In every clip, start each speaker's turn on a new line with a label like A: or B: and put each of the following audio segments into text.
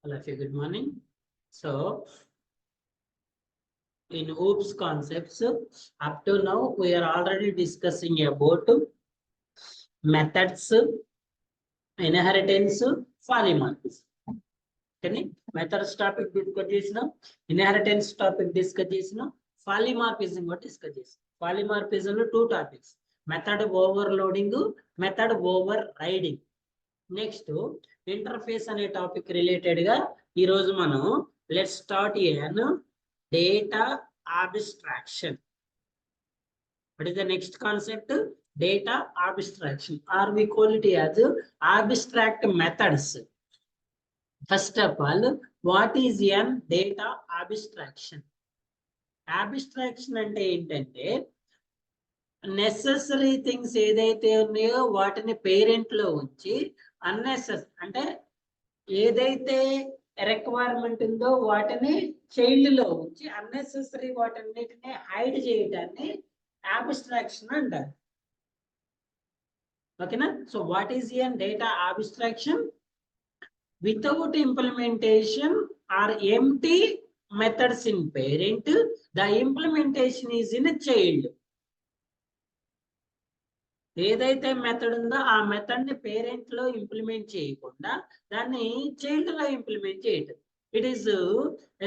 A: All of you, good morning. So, in OOPS concepts, up to now, we are already discussing about methods, inheritance, polymorphism. Okay, methods topic discuss chesina, inheritance topic discuss chesina, polymorphism what discuss chesina. Polymorphism lo two topics: method overloading, method overriding. Next interface అనే topic related గా ఈ రోజు మనం let's start an data abstraction. What is the next concept? Data abstraction or we call it as abstract methods. First of all, what is an data abstraction? Abstraction అంటే ఏంటంటే necessary things ఏదైతే ఉన్నాయో వాటిని parent లో ఉంచి unnecessary అంటే ఏదైతే requirement ఉందో వాటిని చైల్డ్ లో ఉంచి అన్నెసెసరీ వాటన్నిటిని హైడ్ చేయడాన్ని అబ్స్ట్రాక్షన్ అంటారు. ఓకేనా? So what is an data abstraction? Without implementation or empty methods in parent, the implementation is in child. ఏదైతే మెథడ్ ఉందో ఆ మెథడ్ ని పేరెంట్ లో ఇంప్లిమెంట్ చేయకుండా దాన్ని చైల్డ్ లో ఇంప్లిమెంట్ చేయటం. It is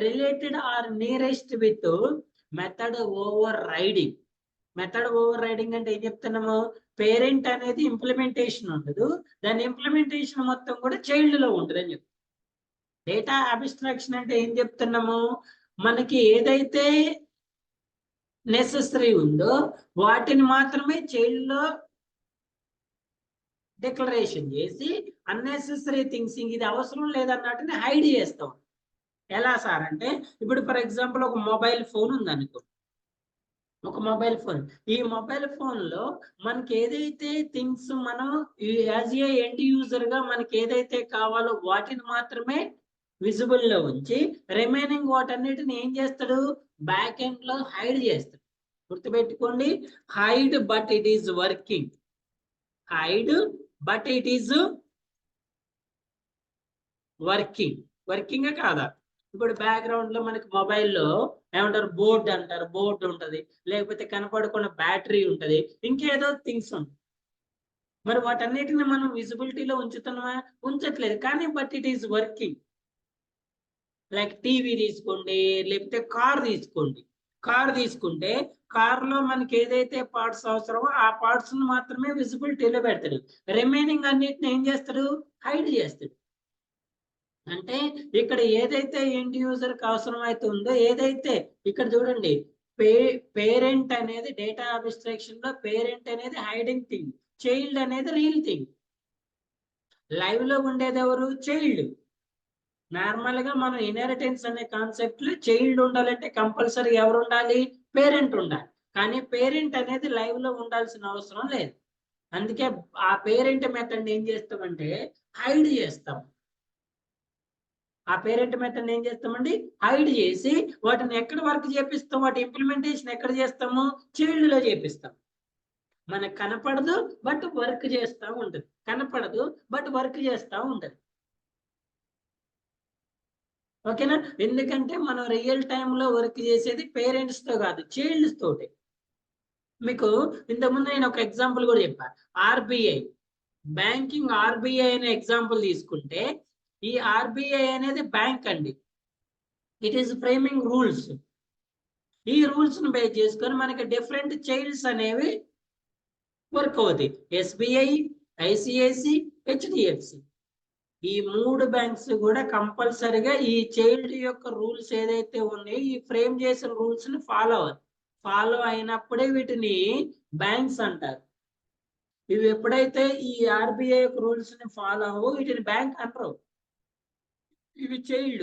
A: related are nearest with method over riding. Method over riding అంటే ఏం చెప్తున్నాము? పేరెంట్ అనేది ఇంప్లిమెంటేషన్ ఉండదు, దాని ఇంప్లిమెంటేషన్ మొత్తం కూడా చైల్డ్ లో ఉంటుంది అని చెప్తాం. డేటా అబ్స్ట్రాక్షన్ అంటే ఏం చెప్తున్నాము? మనకి ఏదైతే నెసెసరీ ఉందో వాటిని మాత్రమే చైల్డ్ లో డిక్లరేషన్ చేసి అన్నెసెసరీ థింగ్స్ ఇది అవసరం లేదన్నట్టుని హైడ్ చేస్తాం. ఎలా సార్ అంటే, ఇప్పుడు ఫర్ ఎగ్జాంపుల్ ఒక మొబైల్ ఫోన్ ఉందనుకో, ఒక మొబైల్ ఫోన్, ఈ మొబైల్ ఫోన్ లో మనకి ఏదైతే థింగ్స్ మనం యాజ్ ఏ ఎండ్ యూజర్ గా మనకి ఏదైతే కావాలో వాటిని మాత్రమే విజిబుల్ లో ఉంచి రిమైనింగ్ వాటన్నిటిని ఏం చేస్తాడు? బ్యాక్ ఎండ్ లో హైడ్ చేస్తాడు. గుర్తుపెట్టుకోండి, hide but it is working. Hide but it is working. Working కాదా? ఇప్పుడు బ్యాక్గ్రౌండ్ లో మనకి మొబైల్లో ఏమంటారు? బోర్డు అంటారు, బోర్డు ఉంటది, లేకపోతే కనపడకుండా బ్యాటరీ ఉంటది, ఇంకేదో థింగ్స్ ఉంటాయి. మరి వాటన్నిటిని మనం విజిబిలిటీలో ఉంచుతున్నామా? ఉంచట్లేదు, కానీ but it is working. Like TV తీసుకోండి, లేకపోతే కార్ తీసుకోండి. కార్ తీసుకుంటే కార్ లో మనకి ఏదైతే పార్ట్స్ అవసరమో ఆ పార్ట్స్ మాత్రమే విజిబిలిటీలో పెడతాడు, రిమైనింగ్ అన్నిటిని ఏం చేస్తాడు? హైడ్ చేస్తాడు. అంటే ఇక్కడ ఏదైతే ఎండ్ యూజర్ కి అవసరం అయితే ఉందో, ఏదైతే ఇక్కడ చూడండి, పేరెంట్ అనేది డేటా అబ్స్ట్రాక్షన్ లో పేరెంట్ అనేది హైడింగ్ థింగ్, చైల్డ్ అనేది రియల్ థింగ్. లైవ్ లో ఉండేది ఎవరు? చైల్డ్. నార్మల్ గా మనం ఇన్హెరిటెన్స్ అనే కాన్సెప్ట్ లో చైల్డ్ ఉండాలంటే కంపల్సరీ ఎవరు ఉండాలి? పేరెంట్ ఉండాలి. కానీ పేరెంట్ అనేది లైవ్ లో ఉండాల్సిన అవసరం లేదు. అందుకే ఆ పేరెంట్ మెథడ్ ఏం చేస్తామంటే హైడ్ చేస్తాం. ఆ పేరెంట్ మెథడ్ ఏం చేస్తామండి? హైడ్ చేసి వాటిని ఎక్కడ వర్క్ చేపిస్తాం? వాటి ఇంప్లిమెంటేషన్ ఎక్కడ చేస్తాము? చైల్డ్ లో చేపిస్తాం. మనకు కనపడదు బట్ వర్క్ చేస్తూ ఉంటుంది, కనపడదు బట్ వర్క్ చేస్తూ ఉంటుంది. ఓకేనా? ఎందుకంటే మనం రియల్ టైంలో వర్క్ చేసేది పేరెంట్స్ తో కాదు, చైల్డ్స్ తోటి. మీకు ఇంతకుముందు నేను ఒక ఎగ్జాంపుల్ కూడా చెప్పాను. ఆర్బిఐ బ్యాంకింగ్, ఆర్బిఐ అనే ఎగ్జాంపుల్ తీసుకుంటే, ఈ ఆర్బిఐ అనేది బ్యాంక్ అండి. It is framing rules. ఈ రూల్స్ ను బేస్ చేసుకొని మనకి డిఫరెంట్ చైల్డ్స్ అనేవి వర్క్ అవుతాయి. SBI, ICICI, HDFC. ఈ మూడు బ్యాంక్స్ కూడా కంపల్సరిగా ఈ చైల్డ్ యొక్క రూల్స్ ఏదైతే ఉన్నాయో ఈ ఫ్రేమ్ చేసిన రూల్స్ ని ఫాలో అయినప్పుడే వీటిని బ్యాంక్స్ అంటారు. ఇవి ఎప్పుడైతే ఈ ఆర్బిఐ యొక్క రూల్స్ ని ఫాలో అవ్వవు వీటిని బ్యాంక్ అంటారు. ఇవి చైల్డ్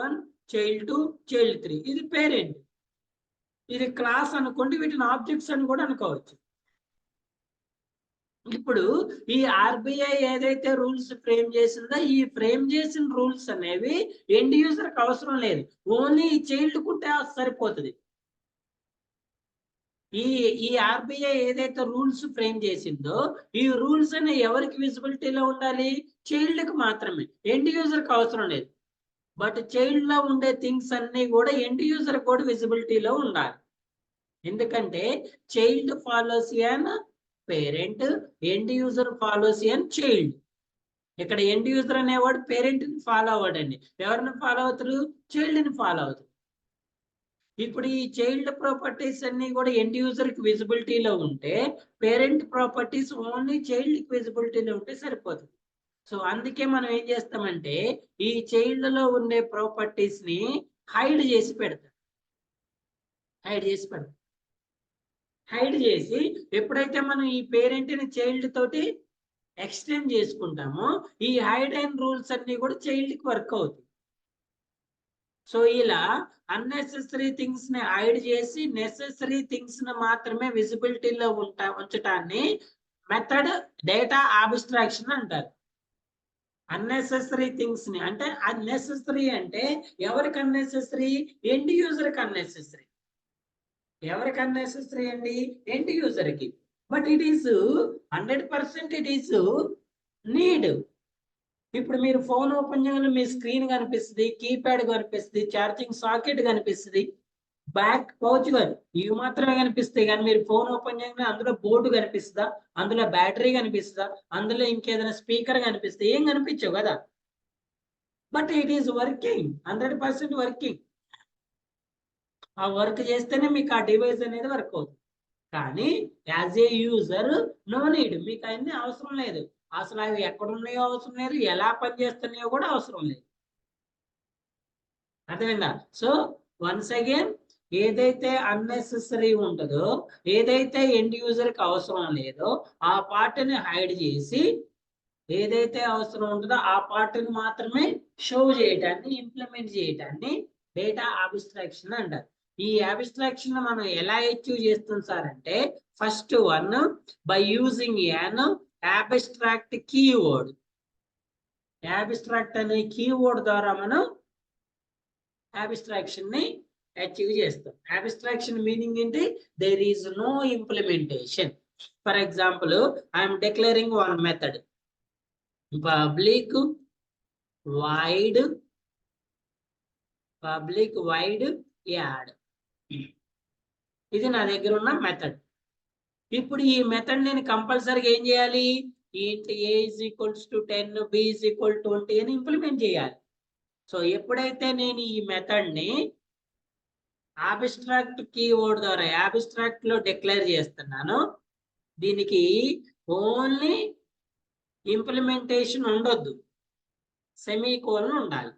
A: 1, చైల్డ్ 2, చైల్డ్ 3. ఇది పేరెంట్. ఇది క్లాస్ అనుకోండి, వీటిని ఆబ్జెక్ట్స్ అని కూడా అనుకోవచ్చు. ఇప్పుడు ఈ ఆర్బిఐ ఏదైతే రూల్స్ ఫ్రేమ్ చేసిందో ఈ ఫ్రేమ్ చేసిన రూల్స్ అనేవి ఎండ్ యూజర్ కి అవసరం లేదు, ఓన్లీ ఈ చైల్డ్ కుంటే సరిపోతుంది. ఈ ఆర్బిఐ ఏదైతే రూల్స్ ఫ్రేమ్ చేసిందో ఈ రూల్స్ అనే ఎవరికి విజిబిలిటీలో ఉండాలి? చైల్డ్ కి మాత్రమే, ఎండ్ యూజర్ కి అవసరం లేదు. బట్ చైల్డ్ లో ఉండే థింగ్స్ అన్ని కూడా ఎండ్ యూజర్ కూడా విజిబిలిటీలో ఉండాలి. ఎందుకంటే చైల్డ్ ఫాలోస్ ఎన్ పేరెంట్, ఎండ్ యూజర్ ఫాలోస్ ఎన్ చైల్డ్. ఇక్కడ ఎండ్ యూజర్ అనేవాడు పేరెంట్ ని ఫాలో అవ్వడండి. ఎవరిని ఫాలో అవుతారు? చైల్డ్ ని ఫాలో అవుతారు. ఇప్పుడు ఈ చైల్డ్ ప్రాపర్టీస్ అన్ని కూడా ఎండ్ యూజర్ కి విజిబిలిటీలో ఉంటే, పేరెంట్ ప్రాపర్టీస్ ఓన్లీ చైల్డ్ కి విజిబిలిటీలో ఉంటే సరిపోతుంది. సో అందుకే మనం ఏం చేస్తామంటే ఈ చైల్డ్ లో ఉండే ప్రాపర్టీస్ ని హైడ్ చేసి పెడతాం. హైడ్ చేసి ఎప్పుడైతే మనం ఈ పేరెంట్ ని చైల్డ్ తోటి ఎక్స్టెండ్ చేసుకుంటామో, ఈ హైడ్ అండ్ రూల్స్ అన్ని కూడా చైల్డ్ కి వర్క్ అవుతాయి. సో ఇలా అన్నెసెసరీ థింగ్స్ ని హైడ్ చేసి నెసెసరీ థింగ్స్ ని మాత్రమే విజిబిలిటీలో ఉంచటాన్ని మెథడ్ డేటా అబ్స్ట్రాక్షన్ అంటారు. అన్నెసెసరీ థింగ్స్ ని అంటే అన్నెసెసరీ అంటే ఎవరికి అన్నెసెసరీ? ఎండ్ యూజర్ కి అన్నెసెసరీ. ఎవరికి అన్నెసెసరీ అండి? ఎండ్ యూజర్ కి. But it is 100% it is need. ఇప్పుడు మీరు ఫోన్ ఓపెన్ చేయగానే మీ స్క్రీన్ కనిపిస్తుంది, కీప్యాడ్ కనిపిస్తుంది, ఛార్జింగ్ సాకెట్ కనిపిస్తుంది, బ్యాక్ పౌచ్ ఇవి మాత్రమే కనిపిస్తాయి. కానీ మీరు ఫోన్ ఓపెన్ చేయగానే అందులో బోర్డు కనిపిస్తుందా? అందులో బ్యాటరీ కనిపిస్తుందా? అందులో ఇంకేదైనా స్పీకర్ కనిపిస్తే ఏం కనిపించవు కదా. But it is working, 100% working. ఆ వర్క్ చేస్తేనే మీకు ఆ డివైస్ అనేది వర్క్ అవుతుంది. కానీ as a user no need, మీకు అన్ని అవసరం లేదు. అసలు అవి ఎక్కడ ఉన్నాయో అవసరం లేదు, ఎలా పనిచేస్తున్నాయో కూడా అవసరం లేదు. అర్థమైందా? సో వన్స్ అగైన్, ఏదైతే అన్నెసెసరీ ఉంటుందో, ఏదైతే ఎండ్ యూజర్కి అవసరం లేదో ఆ పార్ట్ని హైడ్ చేసి, ఏదైతే అవసరం ఉంటుందో ఆ పార్ట్ని మాత్రమే షో చేయటాన్ని, ఇంప్లిమెంట్ చేయటాన్ని డేటా అబ్స్ట్రాక్షన్ అంటారు. ఈ అబ్స్ట్రాక్షన్ మనం ఎలా అచీవ్ చేస్తాం సార్ అంటే, first one by using an abstract keyword. Abstract అనే కీవర్డ్ ద్వారా మనం అబ్స్ట్రాక్షన్ ని అచీవ్ చేస్తాం. అబ్స్ట్రాక్షన్ మీనింగ్ ఏంటి? There is no implementation. For example, I'm declaring one method, public void add. ఇది నా దగ్గర ఉన్న మెథడ్. ఇప్పుడు ఈ మెథడ్ నేను కంపల్సరీగా ఏం చేయాలి? ఏంటి? a = 10, b = 20 అని ఇంప్లిమెంట్ చేయాలి. సో ఎప్పుడైతే నేను ఈ మెథడ్ ని అబ్స్ట్రాక్ట్ కీవర్డ్ ద్వారా అబ్స్ట్రాక్ట్ లో డిక్లేర్ చేస్తున్నాను, దీనికి ఓన్లీ ఇంప్లిమెంటేషన్ ఉండొద్దు, సెమీకోలన్ ఉండాలి.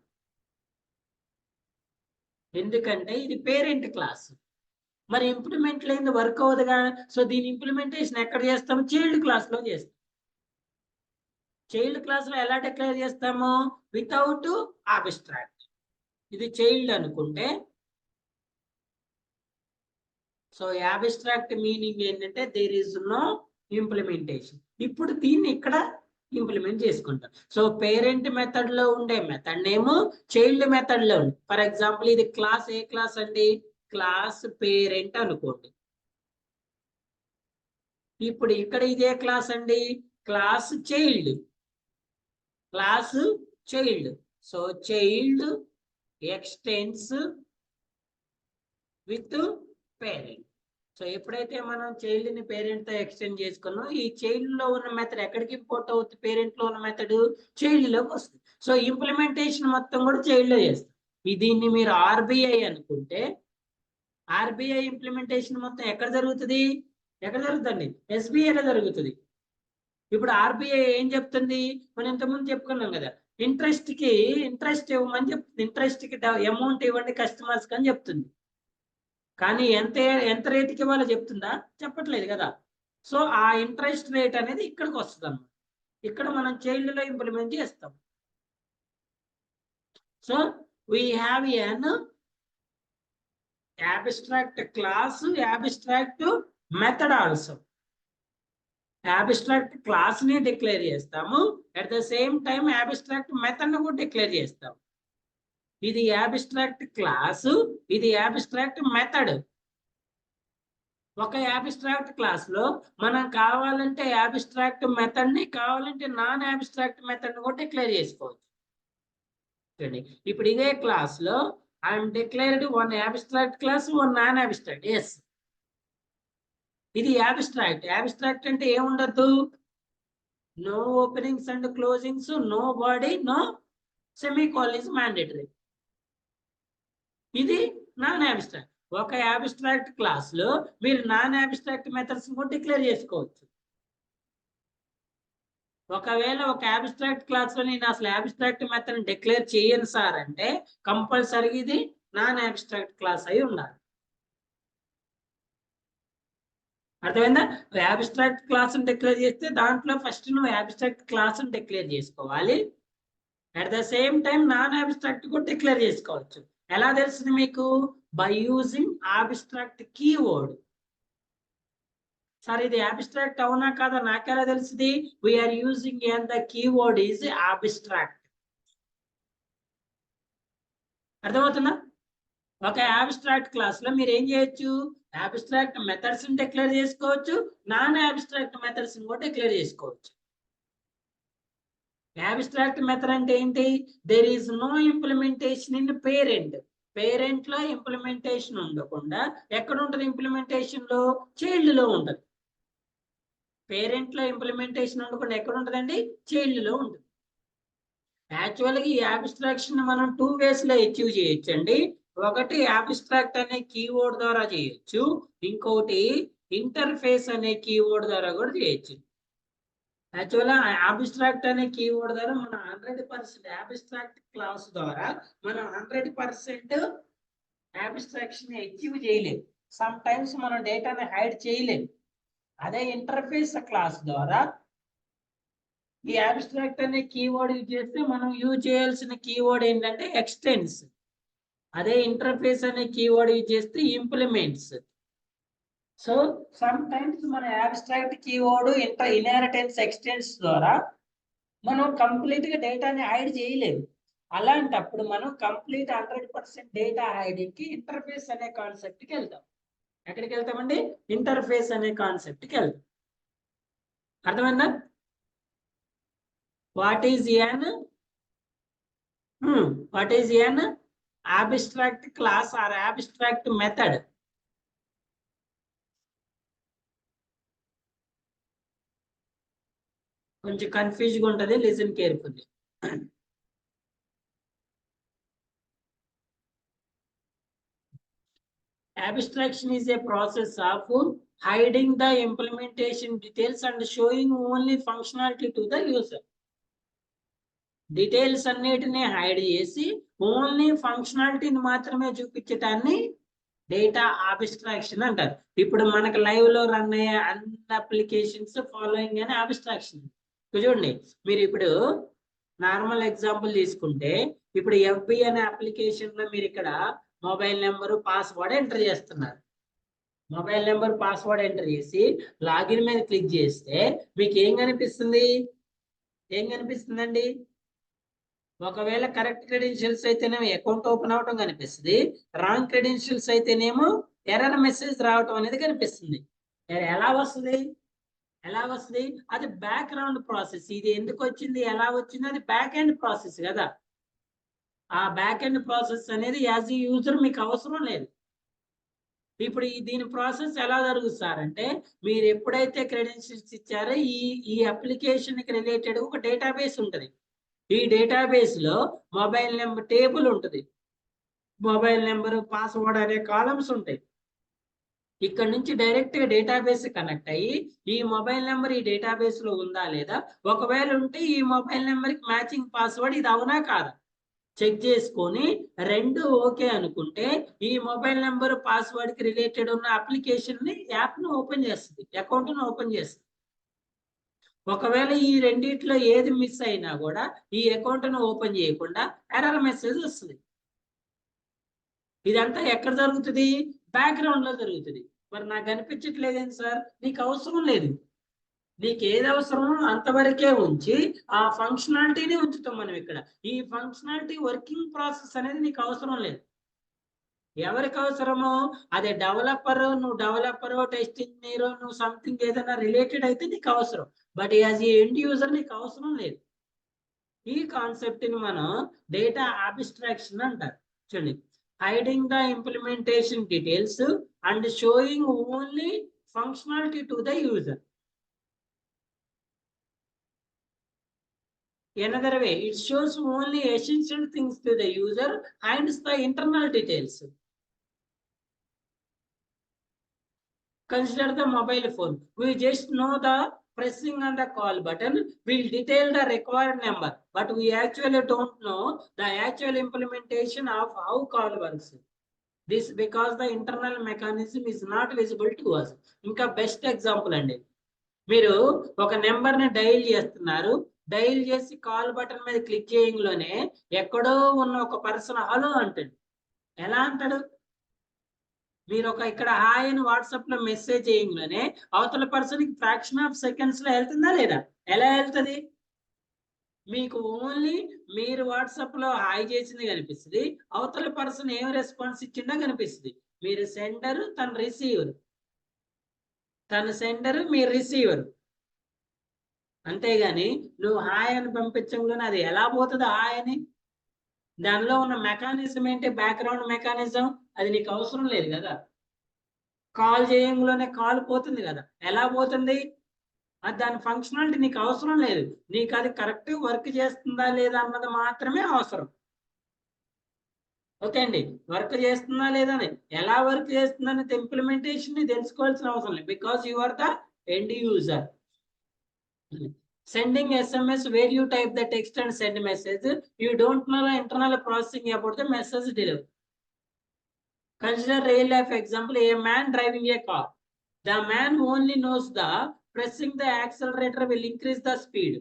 A: ఎందుకంటే ఇది పేరెంట్ క్లాస్. మరి ఇంప్లిమెంట్ లేని వర్క్ అవ్వదుగా. సో దీని ఇంప్లిమెంటేషన్ ఎక్కడ చేస్తాము? చైల్డ్ క్లాస్ లో చేస్తాం. చైల్డ్ క్లాస్ లో ఎలా డిక్లేర్ చేస్తాము? Without abstract. ఇది చైల్డ్ అనుకుంటే, సో అబ్స్ట్రాక్ట్ మీనింగ్ ఏంటంటే దేర్ ఈజ్ నో ఇంప్లిమెంటేషన్. ఇప్పుడు దీన్ని ఇక్కడ ఇంప్లిమెంట్ చేసుకుంటాం. సో పేరెంట్ మెథడ్ లో ఉండే మెథడ్ నేమ్ చైల్డ్ మెథడ్ లో ఉంది. ఫర్ ఎగ్జాంపుల్ ఇది క్లాస్, ఏ క్లాస్ అండి? క్లాస్ పేరెంట్ అనుకోండి. ఇప్పుడు ఇక్కడ ఇదే క్లాస్ అండి, class child. So child extends with parent. So ఎప్పుడైతే మనం చైల్డ్ ని పేరెంట్ తో ఎక్స్టెండ్ చేసుకున్నాం, ఈ చైల్డ్ లో ఉన్న మెథడ్ ఎక్కడికి ఇంపోర్ట్ అవుతుంది? పేరెంట్ లో ఉన్న మెథడ్ చైల్డ్ లోకి వస్తుంది. సో ఇంప్లిమెంటేషన్ మొత్తం కూడా చైల్డ్ లో చేస్తాం. దీన్ని మీరు ఆర్బిఐ అనుకుంటే, ఆర్బిఐ ఇంప్లిమెంటేషన్ మొత్తం ఎక్కడ జరుగుతుంది? ఎస్బిఐలో జరుగుతుంది. ఇప్పుడు ఆర్బిఐ ఏం చెప్తుంది? మనం ఇంతకుముందు చెప్పుకున్నాం కదా, ఇంట్రెస్ట్ ఇవ్వమని చెప్తుంది. ఇంట్రెస్ట్ కి అమౌంట్ ఇవ్వండి కస్టమర్స్ అని చెప్తుంది. కానీ ఎంత రేటుకి ఇవ్వాలో చెప్తుందా? చెప్పట్లేదు కదా. సో ఆ ఇంట్రెస్ట్ రేట్ అనేది ఇక్కడికి వస్తుంది అన్నమాట. ఇక్కడ మనం చైల్డ్ లో ఇంప్లిమెంట్ చేస్తాం. So we have an abstract class, abstract method also. Abstract class ని డిక్లేర్ చేస్తాము, at the same time abstract method ని కూడా డిక్లేర్ చేస్తాము. ఇది అబ్స్ట్రాక్ట్ క్లాస్, ఇది అబ్స్ట్రాక్ట్ మెథడ్. ఒక అబ్స్ట్రాక్ట్ క్లాస్ లో మనం కావాలంటే అబ్స్ట్రాక్ట్ మెథడ్ ని, కావాలంటే నాన్ అబ్స్ట్రాక్ట్ మెథడ్ ని కూడా డిక్లేర్ చేసుకోవచ్చు. చూడండి ఇప్పుడు ఇదే క్లాస్ లో I'm declared one abstract class one non abstract. Yes, ఇది అబ్స్ట్రాక్ట్. అబ్స్ట్రాక్ట్ అంటే ఏముండదు, no openings and closings, no body, no semicolon is mandatory. ఇది నాన్ అబ్స్ట్రాక్ట్. ఒక అబ్స్ట్రాక్ట్ క్లాస్ లో మీరు నాన్ అబ్స్ట్రాక్ట్ మెథడ్స్ కూడా డిక్లేర్ చేసుకోవచ్చు. ఒకవేళ ఒక అబ్స్ట్రాక్ట్ క్లాస్ లో నేను అసలు అబ్స్ట్రాక్ట్ మెథడ్ డిక్లేర్ చేయను సార్ అంటే కంపల్సరీగా ఇది నాన్ అబ్స్ట్రాక్ట్ క్లాస్ అయి ఉండాలి. అర్థమైందా? అబ్స్ట్రాక్ట్ క్లాస్ డిక్లేర్ చేస్తే దాంట్లో ఫస్ట్ నువ్వు అబ్స్ట్రాక్ట్ క్లాస్ డిక్లేర్ చేసుకోవాలి. At the same time non abstract కూడా డిక్లేర్ చేసుకోవచ్చు. ఎలా తెలుస్తుంది మీకు? By using abstract keyword. Sir ఇది అబ్స్ట్రాక్ట్ అవునా కాదా నాకెలా తెలుస్తుంది? We're using and the keyword is abstract. అర్థమవుతుందా? ఒక అబ్స్ట్రాక్ట్ క్లాస్ లో మీరు ఏం చేయొచ్చు, అబ్స్ట్రాక్ట్ మెథడ్స్ డిక్లేర్ చేసుకోవచ్చు, నాన్ అబ్స్ట్రాక్ట్ మెథడ్స్ కూడా డిక్లేర్ చేసుకోవచ్చు. అబ్స్ట్రాక్ట్ మెథడ్ అంటే ఏంటి? There is no implementation in parent. Parent లో ఇంప్లిమెంటేషన్ ఉండకుండా ఎక్కడ ఉంటుంది? ఇంప్లిమెంటేషన్ లో చైల్డ్ లో ఉంటుంది. పేరెంట్ లో ఇంప్లిమెంటేషన్ ఉండకుండా ఎక్కడ ఉంటుందండి? చైల్డ్ లో ఉంటుంది. యాక్చువల్గా ఈ అబ్స్ట్రాక్షన్ మనం 2 ways లో అచీవ్ చేయొచ్చు అండి. ఒకటి అబ్స్ట్రాక్ట్ అనే కీవర్డ్ ద్వారా చేయొచ్చు, ఇంకోటి ఇంటర్ఫేస్ అనే కీవర్డ్ ద్వారా కూడా చేయొచ్చు. యాక్చువల్గా అబ్స్ట్రాక్ట్ అనే కీవర్డ్ ద్వారా మనం 100% అబ్స్ట్రాక్ట్ క్లాస్ ద్వారా మనం 100% అబ్స్ట్రాక్షన్ అచీవ్ చేయలేము. సమ్ టైమ్స్ మనం డేటాని హైడ్ చేయలేము. అదే ఇంటర్ఫేస్ క్లాస్ ద్వారా ఈ అబ్స్ట్రాక్ట్ అనే కీవర్డ్ యూజ్ చేస్తే మనం యూజ్ చేయాల్సిన కీవర్డ్ ఏంటంటే ఎక్స్టెండ్స్. అదే ఇంటర్ఫేస్ అనే కీవర్డ్ యూజ్ చేస్తే ఇంప్లిమెంట్స్. సో సమ్ టైమ్స్ మన అబ్స్ట్రాక్ట్ కీవర్డ్ ఇన్హెరిటెన్స్ ఎక్స్టెండ్స్ ద్వారా మనం కంప్లీట్ గా డేటాని హైడ్ చేయలేము. అలాంటప్పుడు మనం కంప్లీట్ 100% డేటా హైడింగ్ కి ఇంటర్ఫేస్ అనే కాన్సెప్ట్ కి వెళ్తాం. ఎక్కడికి వెళ్తామండి? ఇంటర్ఫేస్ అనే కాన్సెప్ట్ కి వెళ్తాం. అర్థమైందా? What is an abstract class or abstract method? కొంచెం కన్ఫ్యూజ్ గా ఉంటది, listen carefully. Abstraction is a process of hiding the implementation details and showing only functionality to the user. Details అన్నిటిని హైడ్ చేసి only ఫంక్షనాలిటీని మాత్రమే చూపించటాన్ని data abstraction అంటారు. ఇప్పుడు మనకు live లో రన్ అయ్యే అన్ని అప్లికేషన్స్ ఫాలోయింగ్ అనే అబ్స్ట్రాక్షన్. చూడండి, మీరు ఇప్పుడు నార్మల్ ఎగ్జాంపుల్ తీసుకుంటే ఇప్పుడు ఎఫ్బి అనే అప్లికేషన్ లో మీరు ఇక్కడ మొబైల్ నెంబరు పాస్వర్డ్ ఎంటర్ చేస్తున్నారు. మొబైల్ నెంబర్ పాస్వర్డ్ ఎంటర్ చేసి లాగిన్ మీద క్లిక్ చేస్తే మీకు ఏం కనిపిస్తుంది? ఏం కనిపిస్తుందండి? ఒకవేళ కరెక్ట్ క్రెడెన్షియల్స్ అయితేనేమో అకౌంట్ ఓపెన్ అవటం కనిపిస్తుంది, రాంగ్ క్రెడెన్షియల్స్ అయితేనేమో ఎర్రర్ మెసేజ్ రావటం అనేది కనిపిస్తుంది. ఎలా వస్తుంది? ఎలా వస్తుంది? అది బ్యాక్గ్రౌండ్ ప్రాసెస్. ఇది ఎందుకు వచ్చింది, ఎలా వచ్చింది? అది బ్యాక్ ఎండ్ ప్రాసెస్ కదా. ఆ బ్యాక్ ఎండ్ ప్రాసెస్ అనేది యాజ్ ఏ యూజర్ మీకు అవసరం లేదు. ఇప్పుడు దీని ప్రాసెస్ ఎలా జరుగుతారంటే మీరు ఎప్పుడైతే క్రెడెన్షియల్స్ ఇచ్చారో ఈ అప్లికేషన్ కి రిలేటెడ్ ఒక డేటాబేస్ ఉంటుంది. ఈ డేటాబేస్ లో మొబైల్ నెంబర్ టేబుల్ ఉంటుంది, మొబైల్ నెంబర్ పాస్వర్డ్ అనే కాలమ్స్ ఉంటాయి. ఇక్కడ నుంచి డైరెక్ట్ గా డేటాబేస్ కనెక్ట్ అయ్యి ఈ మొబైల్ నెంబర్ ఈ డేటాబేస్ లో ఉందా లేదా, ఒకవేళ ఉంటే ఈ మొబైల్ నెంబర్ కి మ్యాచింగ్ పాస్వర్డ్ ఇది అవునా కాదా చెక్ చేసుకొని రెండు ఓకే అనుకుంటే ఈ మొబైల్ నెంబర్ పాస్వర్డ్ కి రిలేటెడ్ ఉన్న అప్లికేషన్ ని యాప్ ను ఓపెన్ చేస్తుంది, అకౌంట్ ను ఓపెన్ చేస్తుంది. ఒకవేళ ఈ రెండిట్లో ఏది మిస్ అయినా కూడా ఈ అకౌంట్ ను ఓపెన్ చేయకుండా ఎర్రర్ మెసేజ్ వస్తుంది. ఇదంతా ఎక్కడ జరుగుతుంది? బ్యాక్గ్రౌండ్ లో జరుగుతుంది. మరి నాకు అనిపించట్లేదేంటి సార్? నీకు అవసరం లేదు. నీకు ఏది అవసరమో అంతవరకే ఉంచి ఆ ఫంక్షనాలిటీని ఉంచుతాం మనం ఇక్కడ. ఈ ఫంక్షనాలిటీ వర్కింగ్ ప్రాసెస్ అనేది నీకు అవసరం లేదు. ఎవరికి అవసరమో అదే డెవలపర్, నువ్వు డెవలపర్, టెస్ట్ ఇంజనీర్, నువ్వు సంథింగ్ ఏదైనా రిలేటెడ్ అయితే నీకు అవసరం. But as a end user నీకు అవసరం లేదు. ఈ కాన్సెప్ట్ ని మనం డేటా అబ్స్ట్రాక్షన్ అంటారు. చూడండి, hiding the implementation details and sowing only functionality to the user. Another way, it shows only essential things to the user, hides the internal details. Consider the mobile phone. We just know the pressing on the call button will detail the required number, but we actually don't know the actual implementation of how call works. This because the internal mechanism is not visible to us. Inka best example andi, మీరు ఒక number ని dial చేస్తున్నారు, dial చేసి call button మీద click చేయడంలోనే ఎక్కడో ఉన్న ఒక person hello అంటాడు. ఎలా అంటాడు? మీరు ఒక ఇక్కడ హాయ్ అని వాట్సాప్ లో మెసేజ్ చేయడంలోనే అవతల పర్సన్ కి ఫ్రాక్షన్ ఆఫ్ సెకండ్స్ లో వెళ్తుందా లేదా? ఎలా వెళ్తుంది? మీకు ఓన్లీ మీరు వాట్సాప్ లో హాయ్ చేసింది కనిపిస్తుంది, అవతల పర్సన్ ఏం రెస్పాన్స్ ఇచ్చిందో కనిపిస్తుంది. మీరు సెండర్, తన రిసీవర్, తన సెండర్, మీరు రిసీవర్. అంతేగాని నువ్వు హాయ్ అని పంపించడంలోనే అది ఎలా పోతుంది హాయ్ అని? దానిలో ఉన్న మెకానిజం ఏంటి? Background mechanism. అది నీకు అవసరం లేదు కదా. కాల్ చేయంలోనే కాల్ పోతుంది కదా, ఎలా పోతుంది? అది దాని ఫంక్షనాలిటీ నీకు అవసరం లేదు. నీకు అది కరెక్ట్ వర్క్ చేస్తుందా లేదా అన్నది మాత్రమే అవసరం. ఓకే అండి, వర్క్ చేస్తుందా లేదా అని, ఎలా వర్క్ చేస్తుందని ఇంప్లిమెంటేషన్ ని తెలుసుకోవాల్సిన అవసరం లేదు, because you are the end user. Sending SMS where you type the text and send message, you don't know the internal processing about the message delivery. Consider real life example, a man driving a car. The man only knows the pressing the accelerator will increase the speed.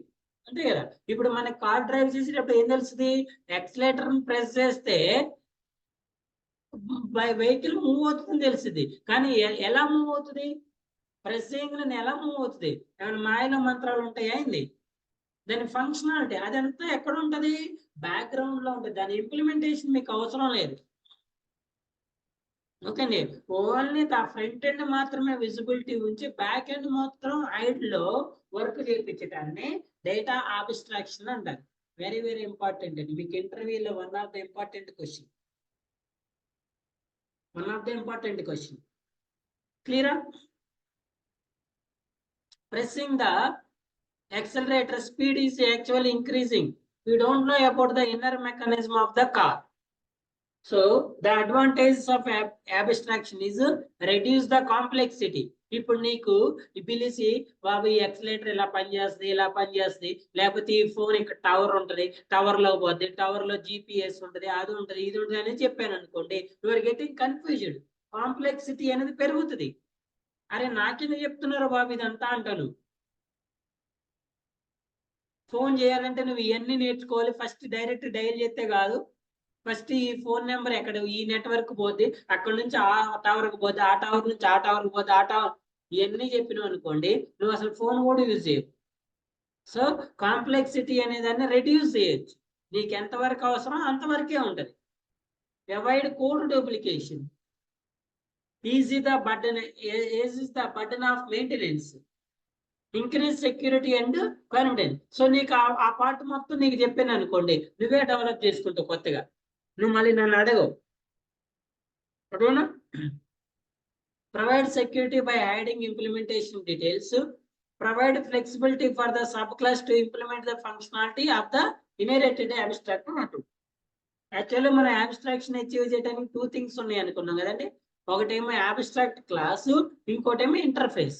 A: అంతే కదా. ఇప్పుడు మన car drive చేసేటప్పుడు ఏం తెలుస్తుంది? Accelerator press చేస్తే vehicle move అవుతుందని తెలుస్తుంది. కానీ ఎలా మూవ్ అవుతుంది? ప్రెస్ చేయగానే ఎలా మూవ్ అవుతుంది? ఏమైనా మాయలో మంత్రాలు ఉంటాయా ఏంది? దాని ఫంక్షనాలిటీ అదంతా ఎక్కడ ఉంటది? బ్యాక్గ్రౌండ్ లో ఉంటుంది. దాని ఇంప్లిమెంటేషన్ మీకు అవసరం లేదు. ఓకే అండి, ఓన్లీ ద ఫ్రంట్ ఎండ్ మాత్రమే విజిబిలిటీ ఉంచి బ్యాక్ ఎండ్ మాత్రం హైడ్ లో వర్క్ చేయించడాన్ని డేటా అబ్స్ట్రాక్షన్ అంటారు. వెరీ వెరీ ఇంపార్టెంట్ అండి. మీకు ఇంటర్వ్యూలో one of the important question. క్లియరా? Pressing the accelerator, speed is actually increasing. We don't know about the inner mechanism of the car. So the advantage of abstraction is reduce the complexity. ఇప్పుడు నీకు పిలిచి బాబు ఈ accelerator ఇలా పనిచేస్తుంది, లేకపోతే ఈ phone ఇక్కడ టవర్ ఉంటుంది, టవర్ లో పోద్ది, టవర్ లో GPS ఉంటుంది, అది ఉంటుంది, ఇది ఉంటుంది అని చెప్పాను అనుకోండి, you are getting confused. Complexity అనేది పెరుగుతుంది. అరే నాకెందుకు చెప్తున్నారు బాబు ఇదంతా అంటాను. ఫోన్ చేయాలంటే నువ్వు ఇవన్నీ నేర్చుకోవాలి. ఫస్ట్ డైరెక్ట్ డైల్ చేస్తే కాదు, ఫస్ట్ ఈ ఫోన్ నెంబర్ ఎక్కడ, ఈ నెట్వర్క్ పోద్ది, అక్కడ నుంచి ఆ టవర్కి పోద్ది, ఆ టవర్ నుంచి ఆ టవర్కి పోద్ది, ఆ టవర్, ఇవన్నీ చెప్పినావు అనుకోండి, నువ్వు అసలు ఫోన్ కూడా యూజ్ చేయవు. సో కాంప్లెక్సిటీ అనే దాన్ని రెడ్యూస్ చేయొచ్చు. నీకు ఎంతవరకు అవసరం అంతవరకే ఉంటుంది. Avoid code duplication. Is the burden of maintenance. Increase security and confidence. So నీకు ఆ పార్ట్ మొత్తం నీకు చెప్పాను అనుకోండి, నువ్వే డెవలప్ చేసుకుంటావు కొత్తగా, నువ్వు మళ్ళీ నన్ను అడగవు. అటువనా? Provide security by hiding implementation details. Provide flexibility for the subclass to implement the functionality of the inherited abstract. Actually మన అబ్స్ట్రాక్షన్ అచీవ్ చేయడానికి 2 థింగ్స్ ఉన్నాయి అనుకున్నాం కదండి. ఒకటేమో అబ్స్ట్రాక్ట్ క్లాసు, ఇంకోటేమో ఇంటర్ఫేస్.